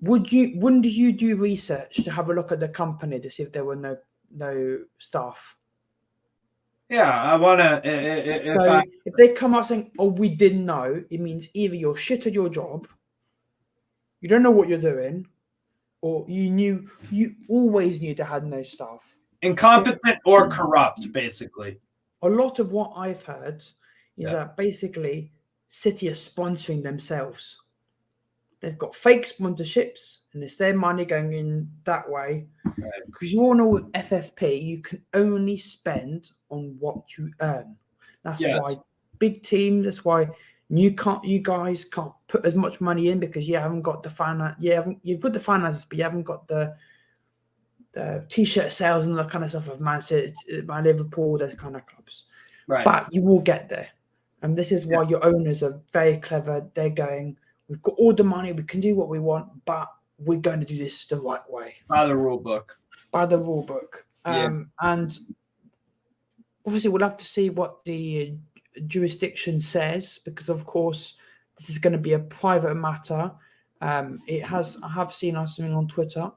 wouldn't you do research to have a look at the company to see if there were no staff? Yeah, I want to. If they come out saying, "Oh, we didn't know," it means either you're shit at your job, you don't know what you're doing, or you always knew they had no staff. Incompetent or corrupt, basically. A lot of what I've heard is Yeah. that basically City are sponsoring themselves. They've got fake sponsorships, and it's their money going in that way. Right. Because you all know with FFP, you can only spend on what you earn. That's Yeah. why big teams. That's why you guys can't put as much money in because you haven't got the finance. You've got the finances, but you haven't got the t-shirt sales and that kind of stuff of Man City, Man Liverpool, those kind of clubs. Right. But you will get there. And this is why your owners are very clever. They're going, we've got all the money, we can do what we want, but we're going to do this the right way. By the rule book. By the rule book. And obviously we'll have to see what the jurisdiction says, because of course this is going to be a private matter. I have seen something on Twitter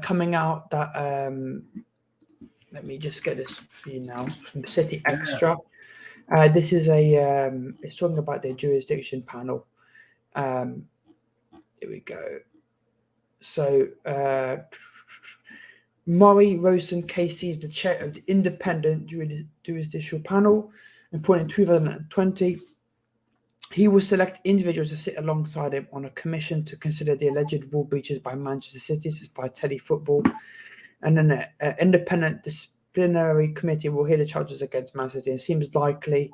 coming out that let me just get this for you now from the City Extra. This is it's talking about their jurisdiction panel. Here we go. So Murray Rosen Casey is the chair of the independent jurisdictional panel, appointed in 2020. He will select individuals to sit alongside him on a commission to consider the alleged rule breaches by Manchester City, this is by Telly Football. And then an independent disciplinary committee will hear the charges against Man City. It seems likely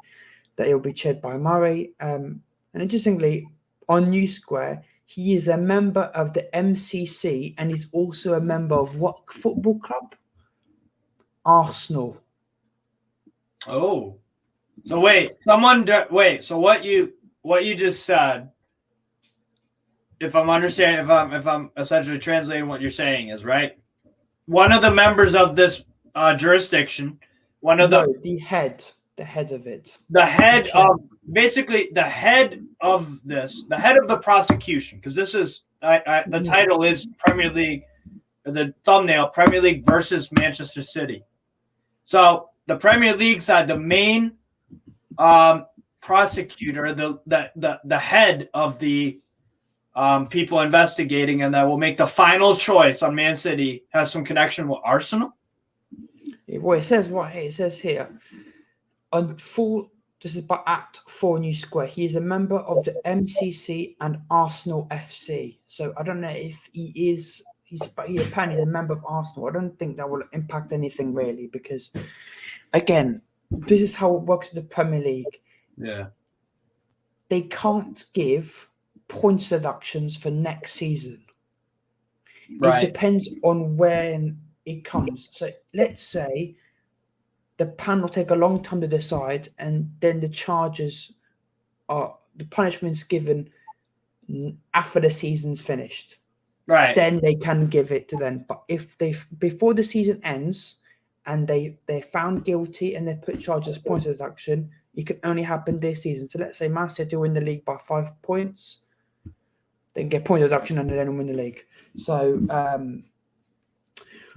that it will be chaired by Murray. And interestingly, on New Square, he is a member of the MCC and he's also a member of what football club? Arsenal. Oh. So wait, so what you just said, if I'm understanding, if I'm essentially translating what you're saying is right, one of the members of this jurisdiction, the head of it, the head of the head of the prosecution, because this is the title is Premier League, the thumbnail Premier League versus Manchester City. So the Premier League side, the main prosecutor, the head of the people investigating and that will make the final choice on Man City has some connection with Arsenal. Well, it says here on full. This is by Act 4 New Square. He is a member of the MCC and Arsenal FC. So I don't know if he's apparently a member of Arsenal. I don't think that will impact anything really, because again, this is how it works in the Premier League. Yeah. They can't give points deductions for next season. Right. It depends on when it comes. So let's say the panel take a long time to decide, and then the punishment's given after the season's finished. Right. Then they can give it to them. But if before the season ends and they're found guilty and they put charges points deduction, it can only happen this season. So let's say Man City win the league by 5 points, they can get point deduction and then win the league. So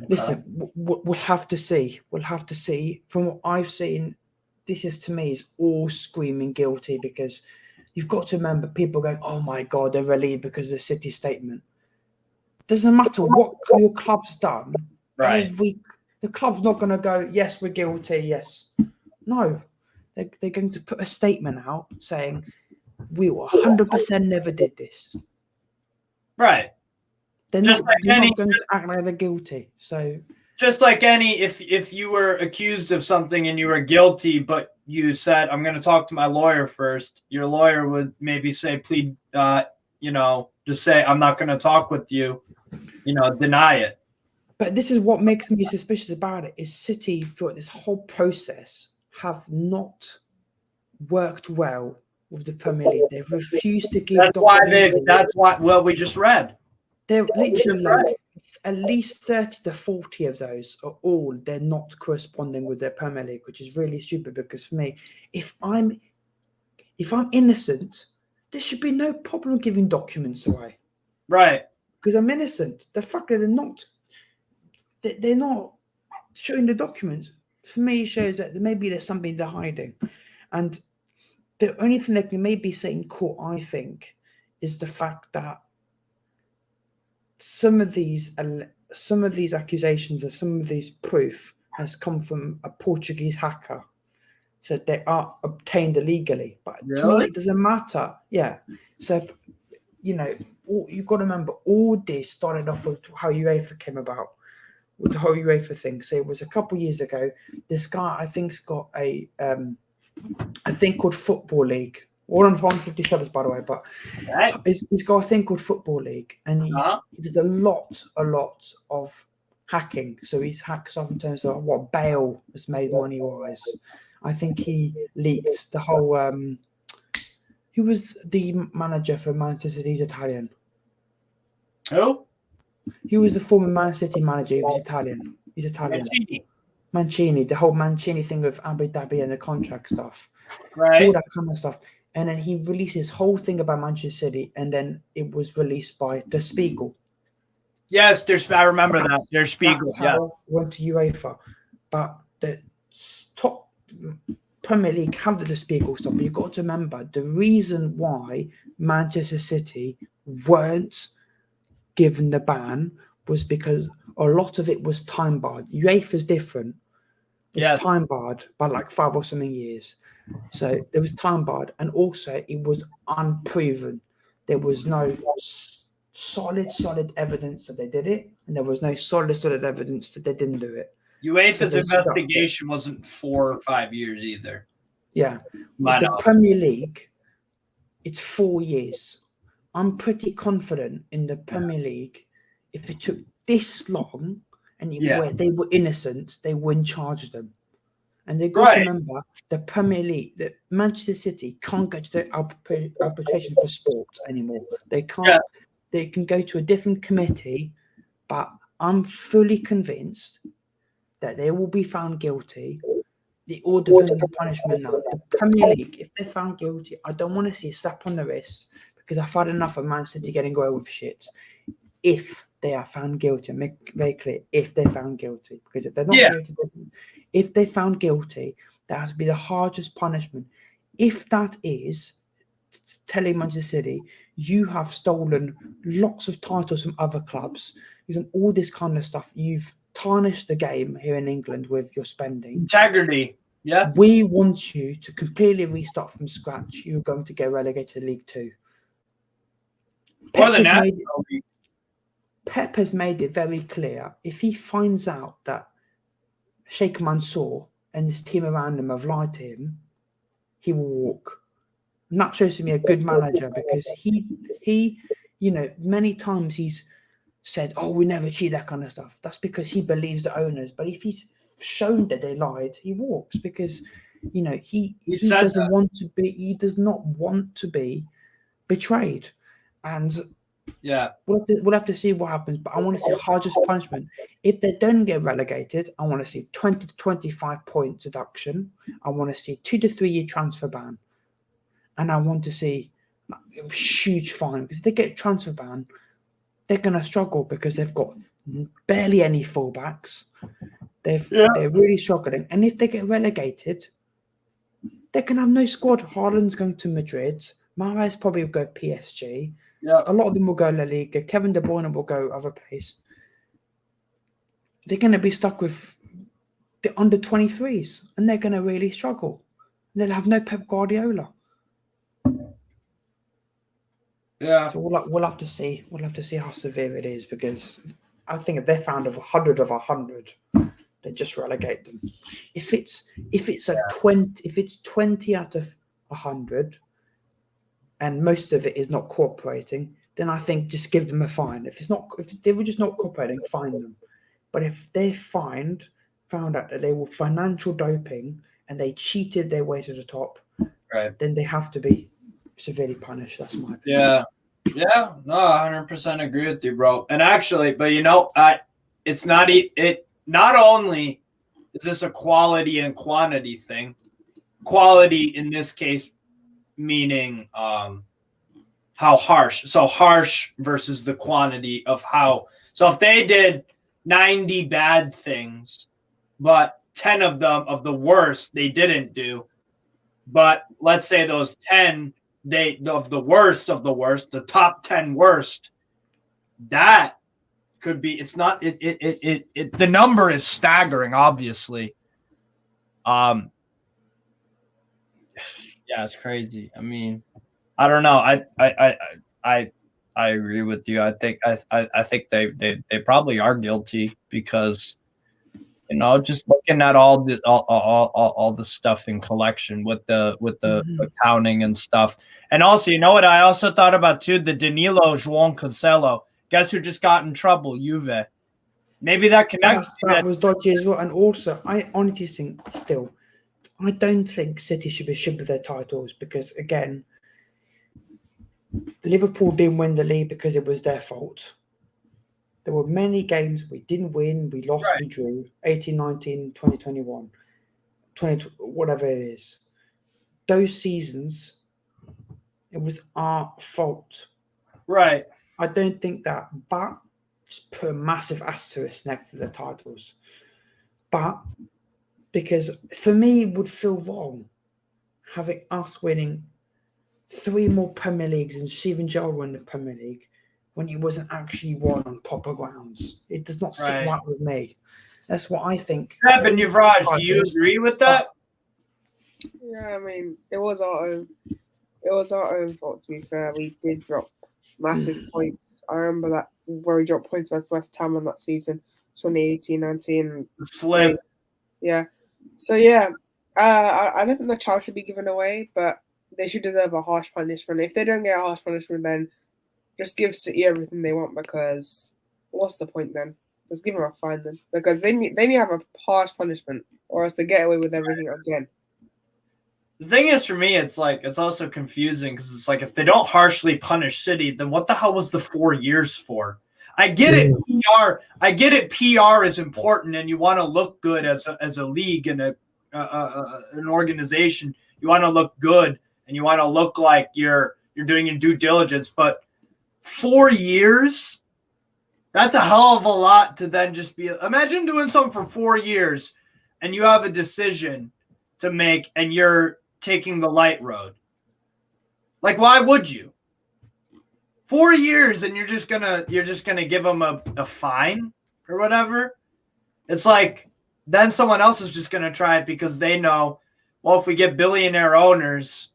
listen, we'll have to see. We'll have to see. From what I've seen, this is to me is all screaming guilty, because you've got to remember people going, "Oh my God, they're relieved because of the City statement." Doesn't matter what your club's done. Right. The club's not going to go, "Yes, we're guilty." Yes, no. They're going to put a statement out saying, "We 100% never did this." Right. They're not going to act like they're guilty. So just like if you were accused of something and you were guilty, but you said, "I'm going to talk to my lawyer first," your lawyer would maybe say, "Please, just say I'm not going to talk with you," deny it. But this is what makes me suspicious about it, is City throughout this whole process have not worked well with the Premier League. They've refused to give. That's why. Well, we just read. They're literally like at least 30 to 40 of those are all they're not corresponding with their Premier League, which is really stupid. Because for me, if I'm innocent, there should be no problem giving documents away. Right. Because I'm innocent. The fact that they're not showing the documents, for me, shows that maybe there's something they're hiding. And the only thing they can maybe say in court, I think, is the fact that some of these accusations or some of these proof has come from a Portuguese hacker. So they are obtained illegally, but to me, Really? it doesn't matter. Yeah. So, you know, you've got to remember all this started off with how UEFA came about, with the whole UEFA thing. So it was a couple of years ago. This guy, I think's got a thing called Football League. All on 157s, by the way, but Right. he's got a thing called Football League, and he does a lot of hacking. So he's hacked stuff in terms of what Bale has made money wise. I think he leaked the whole. Who was the manager for Manchester City? He's Italian. Who? He was the former Man City manager. He was Italian. He's Italian. Mancini. The whole Mancini thing with Abu Dhabi and the contract stuff. Right. All that kind of stuff. And then he released this whole thing about Manchester City, and then it was released by Der Spiegel. Yes, I remember that. Der Spiegel. That's Yeah. how it went to UEFA. But the top Premier League have the Der Spiegel stuff. But you've got to remember the reason why Manchester City weren't given the ban was because a lot of it was time barred. UEFA's different. It's time barred by like 5 or something years. So there was time barred, and also it was unproven. There was no solid evidence that they did it, and there was no solid evidence that they didn't do it. UEFA's investigation wasn't 4 or 5 years either. Yeah. The Premier League, it's 4 years. I'm pretty confident in the Premier League. If it took this long and they were innocent, they wouldn't charge them. And they've got to remember the Premier League, that Manchester City can't go to the arbitration for sport anymore. They can't. Yeah. They can go to a different committee, but I'm fully convinced that they will be found guilty. It all depends on the punishment now. The Premier League, if they're found guilty, I don't want to see a slap on the wrist, because I've had enough of Man City getting away with shit. If they are found guilty, make very clear, if they're found guilty, because if they're not guilty, if they're found guilty, that has to be the hardest punishment. If that is telling Manchester City, you have stolen lots of titles from other clubs, you've done all this kind of stuff, you've tarnished the game here in England with your spending. Integrity. Yeah. We want you to completely restart from scratch. You're going to get relegated to League Two. Pep has made it very clear, if he finds out that Sheikh Mansour and his team around him have lied to him, he will walk. And that shows to me a good manager, because he, many times he's said, "Oh, we never cheat," that kind of stuff. That's because he believes the owners. But if he's shown that they lied, he walks, because he doesn't want to be. He does not want to be betrayed, and we'll have to see what happens. But I want to see hardest punishment. If they don't get relegated, I want to see 20 to 25 point deduction. I want to see 2 to 3 year transfer ban, and I want to see a huge fine, because if they get transfer ban, they're going to struggle, because they've got barely any fullbacks. They're really struggling. And if they get relegated, they can have no squad. Haaland's going to Madrid. Mahrez probably will go PSG. Yeah. A lot of them will go La Liga. Kevin De Bruyne will go other place. They're going to be stuck with the under 23s, and they're going to really struggle. They'll have no Pep Guardiola. Yeah. So we'll have to see. We'll have to see how severe it is, because I think if they're found of 100 of 100, they just relegate them. If it's 20 out of 100, and most of it is not cooperating, then I think just give them a fine. If they were just not cooperating, fine them. But if they're found out that they were financial doping and they cheated their way to the top, then they have to be severely punished. That's my opinion. Yeah, no, 100% agree with you, bro. And actually, but it's not not only is this a quality and quantity thing. Quality in this case meaning how harsh. So harsh versus the quantity of how. So if they did 90 bad things, but 10 of them of the worst they didn't do, but let's say those 10 of the worst, the top 10 worst, that could be. It's not. It the number is staggering. Obviously. Yeah, it's crazy. I mean, I don't know. I agree with you. I think they probably are guilty because just looking at all the stuff in collection with the accounting and stuff. And also, you know what I also thought about too? The Danilo João Cancelo. Guess who just got in trouble? Juve. Maybe that connects. That was dodgy as well. And also, I honestly think still, I don't think City should be with their titles because again, Liverpool didn't win the league because it was their fault. There were many games we didn't win, we lost, we drew. 18, 19, 2021, 20, whatever it is. Those seasons, it was our fault. Right. I don't think that, but just put a massive asterisk next to the titles. But because for me, it would feel wrong having us winning 3 more Premier Leagues and Steven Gerrard win the Premier League when he wasn't actually won on proper grounds. It does not sit right with me. That's what I think. Seven, Yuvraj, do you agree with that? Yeah, I mean, it was our own fault, to be fair. We did drop massive points. I remember that where we dropped points versus West Ham on that season, 2018-19. Slim. Yeah. So, yeah, I don't think the child should be given away, but they should deserve a harsh punishment. If they don't get a harsh punishment, then just give City everything they want because what's the point then? Just give them a fine then. Because they need to have a harsh punishment or else they get away with everything again. The thing is, for me, it's also confusing because it's like if they don't harshly punish City, then what the hell was the 4 years for? I get it. PR is important, and you want to look good as a league and an organization. You want to look good, and you want to look like you're doing your due diligence. But 4 years, that's a hell of a lot to then just be. Imagine doing something for 4 years, and you have a decision to make, and you're taking the light road. Like, why would you? 4 years, and you're just gonna give them a fine or whatever. It's like then someone else is just gonna try it because they know, well, if we get billionaire owners,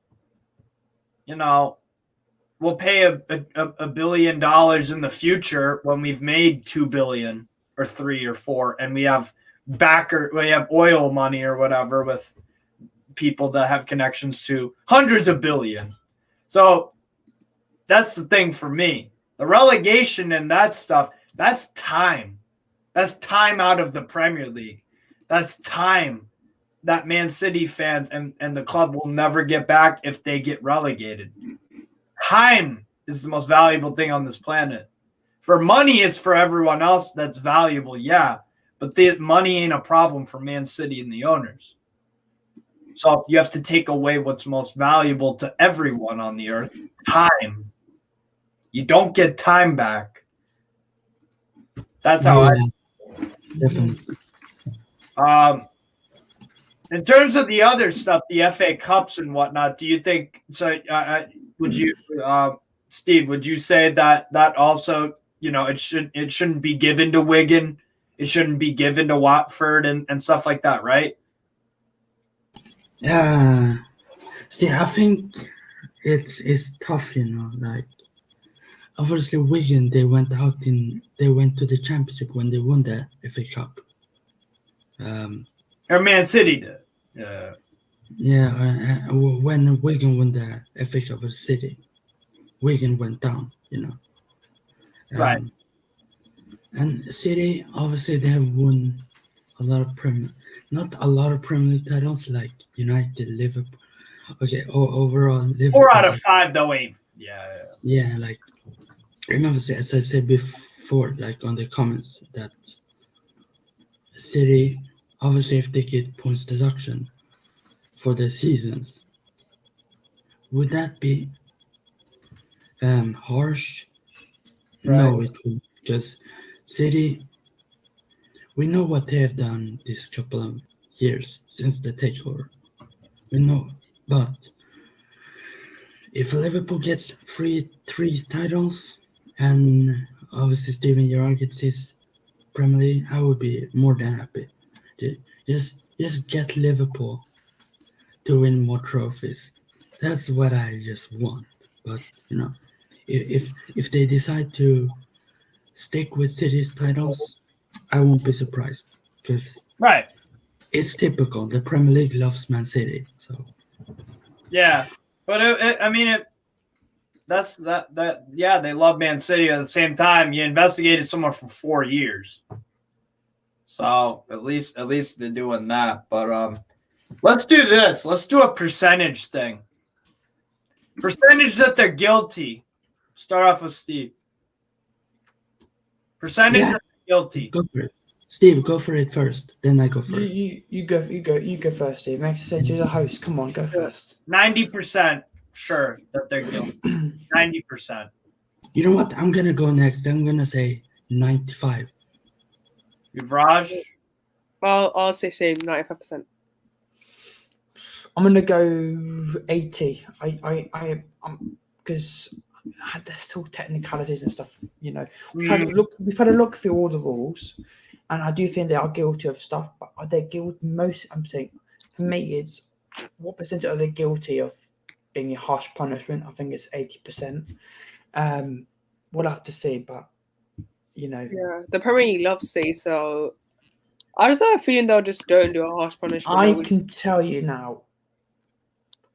we'll pay a $1 billion in the future when we've made $2 billion or 3 or 4, and we have oil money or whatever with people that have connections to hundreds of billion. So that's the thing for me. The relegation and that stuff, that's time. That's time out of the Premier League. That's time that Man City fans and the club will never get back if they get relegated. Time is the most valuable thing on this planet. For money, it's for everyone else that's valuable, yeah. But the money ain't a problem for Man City and the owners. So you have to take away what's most valuable to everyone on the earth, time. You don't get time back. That's how definitely. In terms of the other stuff, the FA Cups and whatnot, do you think so? Would you, Steve? Would you say that also, it shouldn't be given to Wigan, it shouldn't be given to Watford and stuff like that, right? Yeah. See, I think it's tough, like obviously Wigan, they went to the championship when they won the FA Cup. Or Man City did. When Wigan won the FA Cup with City, Wigan went down, Right. And City, obviously, they have won not a lot of Premier League titles like United, Liverpool. Okay, overall, Liverpool. 4 out of 5 though ain't. Yeah. Yeah, like remember, as I said before, like on the comments, that City, obviously, if they get points deduction for their seasons, would that be harsh? Right. No, it would. Because City, we know what they have done this couple of years since the takeover. We know, but if Liverpool gets three titles, and obviously Steven Gerrard gets his Premier League, I would be more than happy. Just get Liverpool to win more trophies. That's what I just want. But you know, if they decide to stick with City's titles, I won't be surprised because Right. it's typical. The Premier League loves Man City, so Yeah. But that's that. Yeah, they love Man City. At the same time, you investigated someone for 4 years, so at least they're doing that. But let's do this. Let's do a percentage thing. Percentage that they're guilty. Start off with Steve. Percentage Yeah. that they're guilty. go for it. Steve, go for it first. Then I go for it. You go first, Steve. Makes sense. You're the host. Come on, go first. 90% sure that they're guilty. 90%. You know what? I'm gonna go next. I'm gonna say 95. Yuvraj? I'll say same 95%. I'm gonna go 80. Because there's still technicalities and stuff. You know, we've had a look through all the rules, and I do think they are guilty of stuff. But are they guilty? I'm saying, for me, it's what percentage are they guilty of being a harsh punishment? I think it's 80%. We'll have to see, but you know, Yeah, the Premier League loves City, so I just have a feeling they'll just don't do a harsh punishment. I They'll just- can tell you now.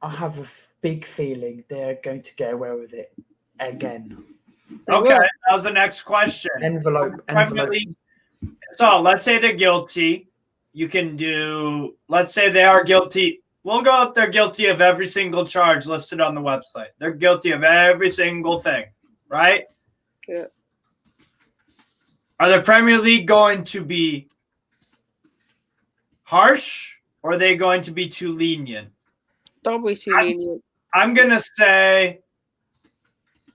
I have a big feeling they're going to get away with it again. Okay, that was the next question. Envelope. Premier League. So let's say they're guilty. You can do, let's say they are guilty. We'll go if they're guilty of every single charge listed on the website. They're guilty of every single thing, right? Yeah. Are the Premier League going to be harsh or are they going to be too lenient? Don't be too lenient. I'm going to say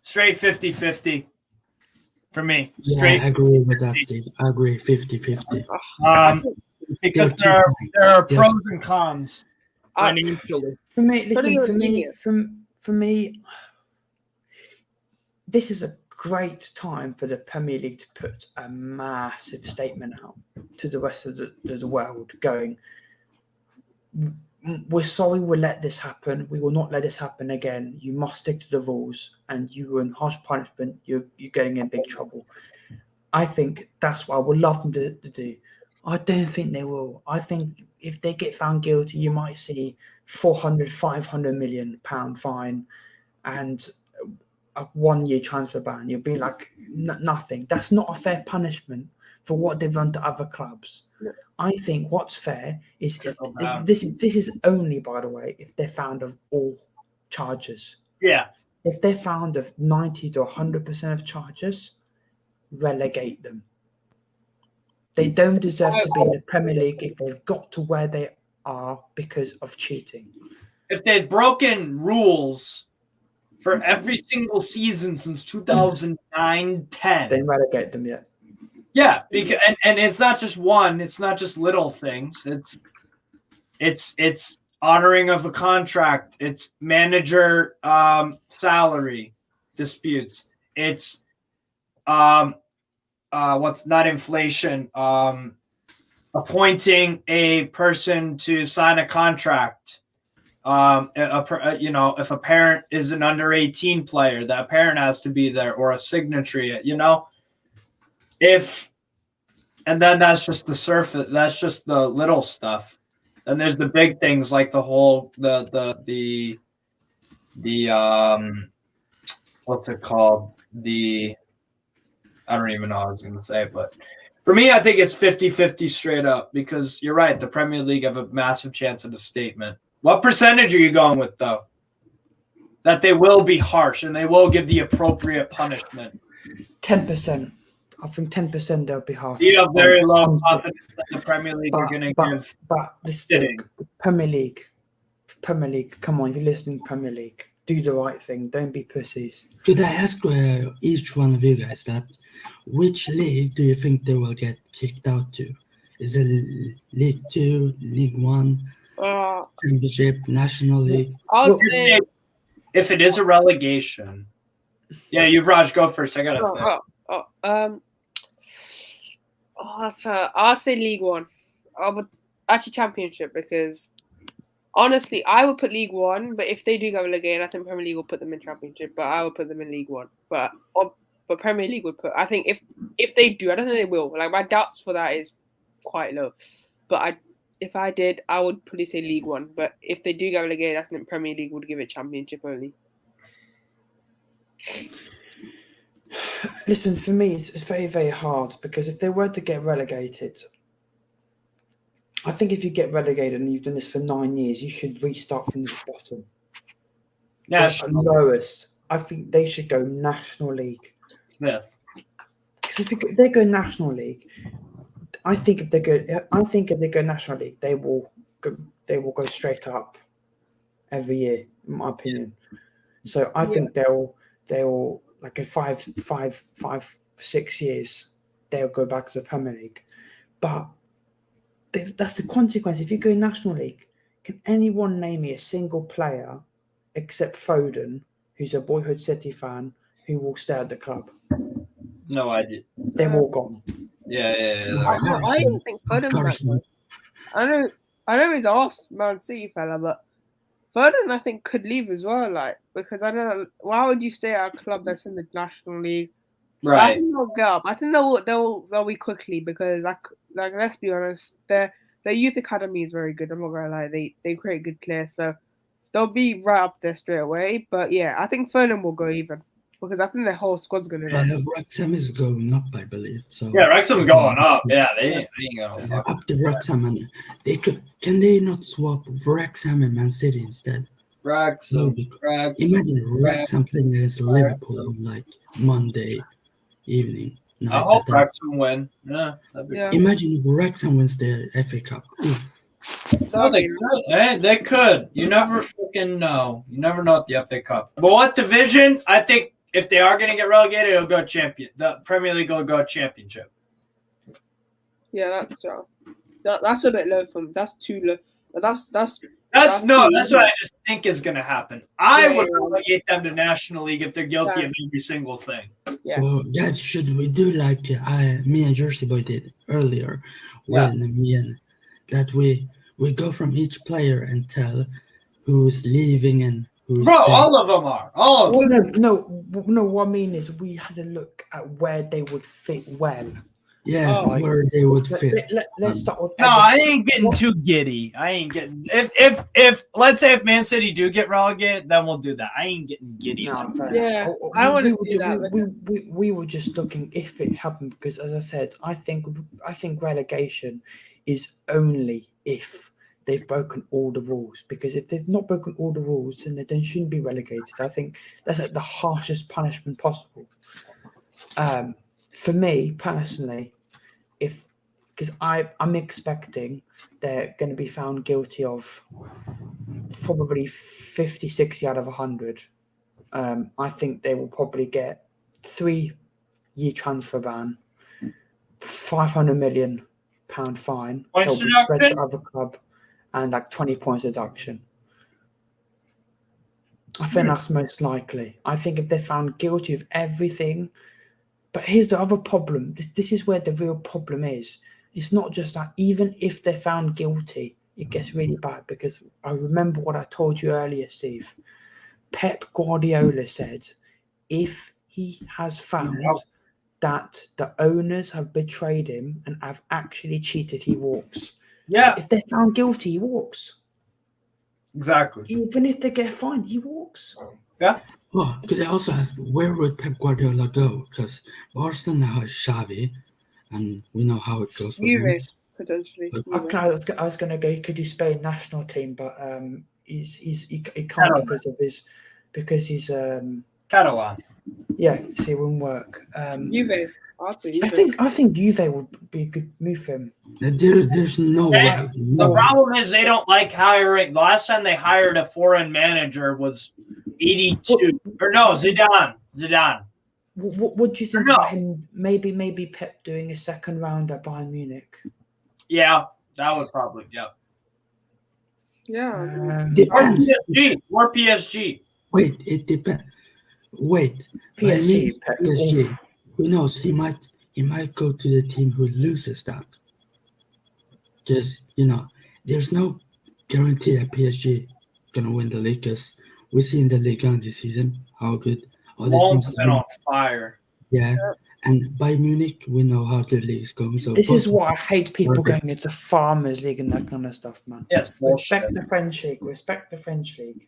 straight 50-50 for me. Yeah, Straight I agree with that, Steve. I agree 50-50. because They're there are Yeah. pros and cons I- financially. For me, listen. you're For me, lenient. for me, this is a great time for the Premier League to put a massive statement out to the rest of the world, going, "We're sorry, we'll let this happen. We will not let this happen again. You must stick to the rules, and you were in harsh punishment. You're getting in big trouble." I think that's what I would love them to do. I don't think they will. I think if they get found guilty, you might see 400, 500 million pound fine and a 1 year transfer ban. You'll be like, nothing. That's not a fair punishment for what they've done to other clubs. Yeah. I think what's fair is if Trickle down. this is only, by the way, if they're found of all charges. Yeah. If they're found of 90 to 100% of charges, relegate them. They don't deserve to be in the Premier League if they've got to where they are because of cheating. If they'd broken rules for every single season since 2009-10. Then relegate them, yeah. Yeah, because and it's not just one, it's not just little things. It's honoring of a contract, it's manager salary disputes. It's what's not inflation, appointing a person to sign a contract. If a parent is an under 18 player, that parent has to be there or a signatory, and then that's just the surface, that's just the little stuff. And there's the big things like the whole the what's it called? I don't even know what I was gonna say, but for me, I think it's 50-50 straight up because you're right, the Premier League have a massive chance at a statement. What percentage are you going with, though? That they will be harsh and they will give the appropriate punishment. 10%. I think 10% they'll be harsh. You have very low confidence that the Premier League are going to give. But this sitting. Premier League, come on, if you're listening, Premier League, do the right thing. Don't be pussies. Could I ask each one of you guys that which league do you think they will get kicked out to? Is it League 2, League 1, Championship, National League? I would say If it is a relegation, yeah, Yuvraj, go first. I got to think. I'll say League One. I would actually Championship because honestly, I would put League One. But if they do go relegated, I think Premier League will put them in Championship. But I would put them in League One. But Premier League would put. I think if they do, I don't think they will. Like my doubts for that is quite low. But if I did, I would probably say League One. But if they do go relegated, I think Premier League would give it Championship only. Listen, for me, it's very, very hard because if they were to get relegated, I think if you get relegated and you've done this for 9 years, you should restart from the bottom. At lowest, I think they should go National League. Smith. Because if they go National League, I think if they go National League, they will go straight up every year, in my opinion. So I think they'll like in 5, 6 years, they'll go back to the Premier League. But that's the consequence. If you go National League, can anyone name me a single player except Foden, who's a Boyhood City fan, who will stay at the club? No idea. They're all gone. Yeah. I don't think Foden. I know he's off Man City fella, but Foden I think could leave as well. Like because I don't know why would you stay at a club that's in the National League? I think they'll go up. I think they'll be quickly because like let's be honest, their youth academy is very good. I'm not gonna lie, they create good players, so they'll be right up there straight away. But yeah, I think Fulham will go even because I think their whole squad's gonna. Wrexham is going up, I believe. So yeah, Wrexham's going up. Yeah, they ain't going up to Wrexham, and can they not swap Wrexham and Man City instead? Wrexham. Imagine Wrexham playing against Liverpool on like Monday evening. No, I hope Wrexham win. Yeah. Imagine Wrexham wins the FA Cup. No, they could. They could. You never freaking know. You never know at the FA Cup. But what division? I think if they are going to get relegated, it'll go champion. The Premier League will go championship. Yeah, that's a bit low for me. That's too low. That's what I just think is going to happen. I would relegate them to National League if they're guilty of every single thing. Yeah. So, guys, should we do like me and Jersey Boy did earlier? That we go from each player and tell who's leaving and who's staying. All of them are. All of them. No. What I mean is we had a look at where they would fit well. Yeah, where they would fit. Let's start with. No, I ain't getting too giddy. I ain't getting. If let's say if Man City do get relegated, then we'll do that. I ain't getting giddy. No, I want to do that. We were just looking if it happened because, as I said, I think relegation is only if they've broken all the rules. Because if they've not broken all the rules, then they shouldn't be relegated. I think that's like the harshest punishment possible. For me personally, because I'm expecting they're going to be found guilty of probably 50, 60 out of 100. I think they will probably get 3-year transfer ban, £500 million fine, Points they'll be spread to other club, and like 20 points deduction. I think that's most likely. I think if they're found guilty of everything, but here's the other problem. This is where the real problem is. It's not just that even if they're found guilty, it gets really bad because I remember what I told you earlier, Steve. Pep Guardiola said if he has found that the owners have betrayed him and have actually cheated, he walks. Yeah. If they're found guilty, he walks. Exactly. Even if they get fined, he walks. Yeah. Well, could I also ask where would Pep Guardiola go? Because Barcelona has Xavi, and we know how it goes. Juve, potentially. I was going to go. He could do Spain national team, but he can't because he's Catalan. Yeah, so it wouldn't work. Juve. I think Juve would be a good move for him. There's no way. The problem is they don't like hiring. The last time they hired a foreign manager was 82. Or no, Zidane. What do you think about him? Maybe Pep doing a second round at Bayern Munich. Yeah, that would probably. Yeah. Depends. Or PSG. Wait, it depends. Wait, PSG. who knows? He might go to the team who loses that. Because there's no guarantee that PSG gonna win the league. Because we see in the league on this season how good other Long's teams been are. on fire. Yeah, and by Munich, we know how their league's going. So This is both- why I hate people Perfect. going into Farmers League and that kind of stuff, man. Yes, Respect bullshit. the French league. Respect the French league.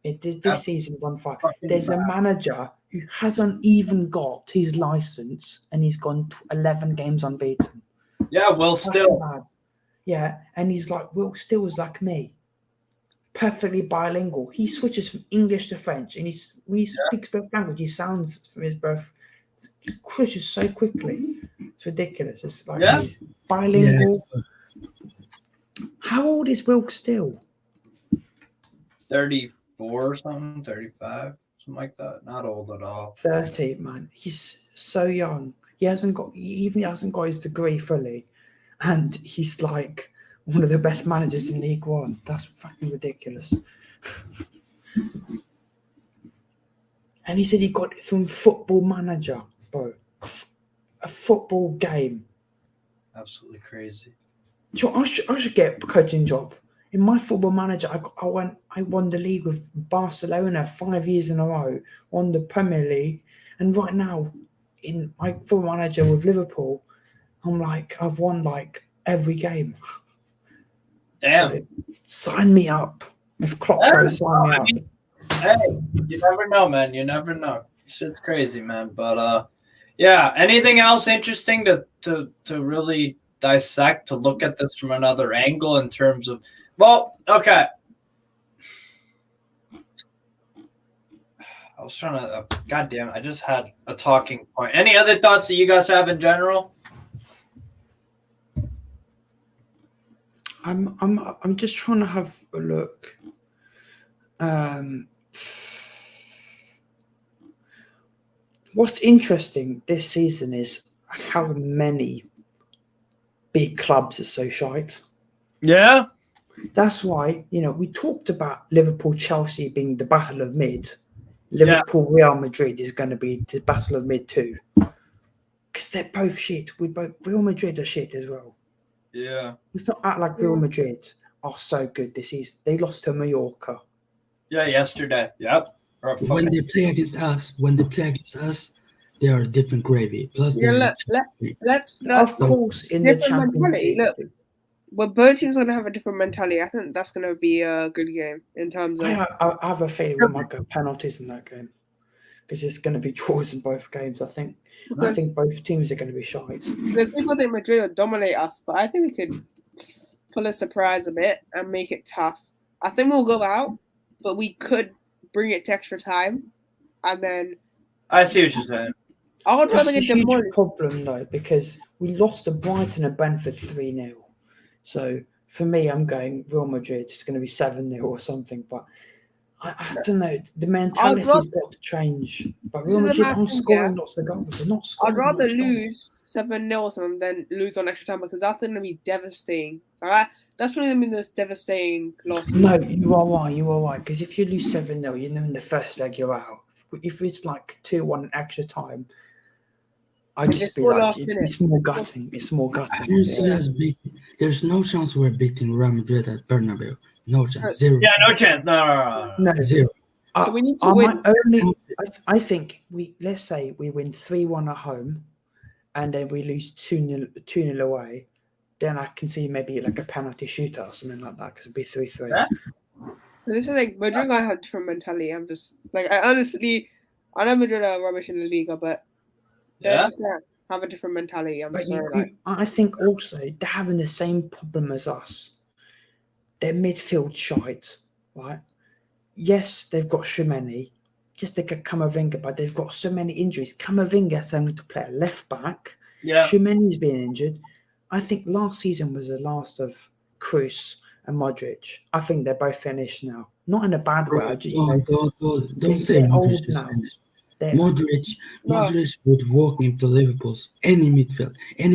This Yeah. season's on fire. Fucking There's a manager who hasn't even got his license, and he's gone 11 games unbeaten. Yeah, Will That's Still. mad. Yeah, and he's like Will Still's like me, perfectly bilingual. He switches from English to French, and when he speaks both languages, he sounds from his birth switches so quickly. It's ridiculous. It's like Yeah. he's bilingual. Yeah, How old is Will Still? 34 or something, 35, something like that. Not old at all. 30, man. He's so young. He hasn't got his degree fully, and he's like one of the best managers in League One. That's fucking ridiculous. And he said he got it from Football Manager, bro. A football game. Absolutely crazy. So I should get a coaching job. In my Football Manager, I won the league with Barcelona 5 years in a row, won the Premier League, and right now in my Football Manager with Liverpool, I've won like every game. Damn. So, sign me up. If Klopp Yeah, goes, sign me I up. mean, hey, you never know, man. You never know. Shit's crazy, man. But yeah. Anything else interesting to really dissect, to look at this from another angle in terms of? Well, okay. I was trying to. God damn it! I just had a talking point. Any other thoughts that you guys have in general? I'm just trying to have a look. What's interesting this season is how many big clubs are so shite. Yeah. That's why, we talked about Liverpool, Chelsea being the battle of mid. Liverpool, Real Madrid is going to be the battle of mid too. Because they're both shit. Real Madrid are shit as well. Yeah. Let's not act like Real Madrid are so good this season. They lost to Mallorca. Yeah. Yesterday. Yep. when they play against us, they are different gravy. Plus, Yeah, they're let's Of course, in the different Champions mentality, League. look. Well, both teams are going to have a different mentality. I think that's going to be a good game in terms of. I have a feeling we might go penalties in that game because it's going to be draws in both games. I think both teams are going to be shite. Because people think Madrid will dominate us, but I think we could pull a surprise a bit and make it tough. I think we'll go out, but we could bring it to extra time, and then I see what you're saying. I would rather That's a get the huge money. problem though because we lost to Brighton and Brentford 3-0. So for me, I'm going Real Madrid. It's going to be 7-0 or something. But I don't know. The mentality's got to change. But Real Madrid aren't scoring lots of goals. They're not scoring. I'd rather much goals. lose 7-0 or something than lose on extra time because that's going to be devastating. All right, that's probably going to be the most devastating loss. No, you are right. You are right. Because if you lose 7-0, you know in the first leg you're out. If it's like 2-1 extra time, I just It's be more like, last minute. it's more gutting. It's more gutting. You see us beating. There's no chance we're beating Real Madrid at Bernabeu. No chance. Zero. Yeah, no chance. No. No, Zero. So we need to win. I think let's say we win 3-1 at home, and then we lose 2-0 away. Then I can see maybe like a penalty shootout or something like that because it'd be 3-3. Yeah. This is like Madrid gonna have different mentality. I'm just like I know Madrid are rubbish in the Liga, but they're just gonna have a different mentality. I'm But sorry. I think also they're having the same problem as us. Their midfield shite, right? Yes, they've got Tchouaméni. Yes, they got Camavinga, but they've got so many injuries. Camavinga's having to play a left back. Yeah. Tchouaméni's being injured. I think last season was the last of Kroos and Modric. I think they're both finished now. Not in a bad way. I just, Don't say they're old Modric is now. finished. they're- Modric would walk into Liverpool's any midfield in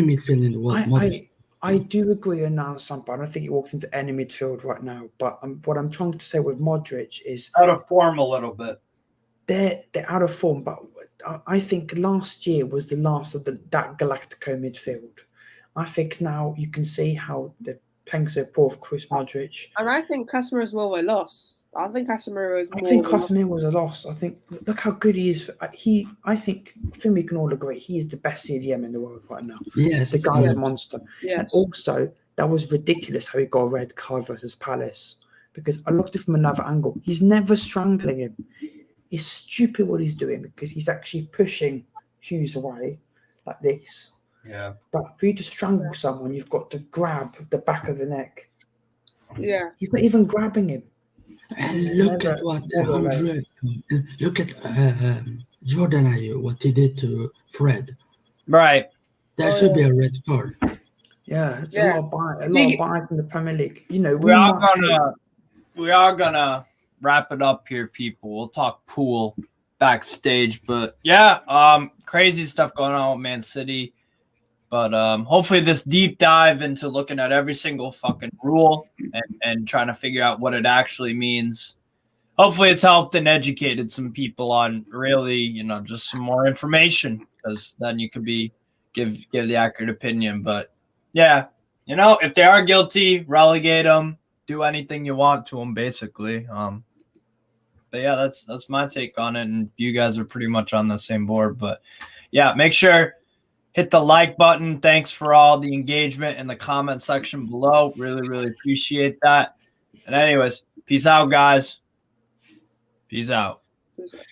the world. Modric. I do agree on that, but I don't think he walks into any midfield right now. But what I'm trying to say with Modric is Out of form a little bit. they're out of form, but I think last year was the last of that Galactico midfield. I think now you can see how they're playing so poor for Chris Modric. And I think Casemiro were lost. I think Casemiro is I more. think of a loss. Casemiro was a loss. I think look how good he is. I think we can all agree he is the best CDM in the world right now. Yes. The guy's yes. a monster. Yes. And also, that was ridiculous how he got a red card versus Palace. Because I looked at it from another angle. He's never strangling him. It's stupid what he's doing because he's actually pushing Hughes away like this. Yeah. But for you to strangle someone, you've got to grab the back of the neck. Yeah. He's not even grabbing him. And look Never- at what never Andre. Look at Jordan Ayew, what he did to Fred. Right. That Oh, should be yeah. a red card. Yeah, it's Yeah. a lot of bias in the Premier League. You know, We are gonna wrap it up here, people. We'll talk pool backstage, but yeah, crazy stuff going on with Man City. But hopefully this deep dive into looking at every single fucking rule and trying to figure out what it actually means. Hopefully it's helped and educated some people on really, just some more information, because then you could give the accurate opinion. But yeah, if they are guilty, relegate them, do anything you want to them, basically. But yeah, that's my take on it, and you guys are pretty much on the same board. But yeah, make sure hit the like button. Thanks for all the engagement in the comment section below. Really, really appreciate that. And anyways, peace out, guys. Peace out. Who's that?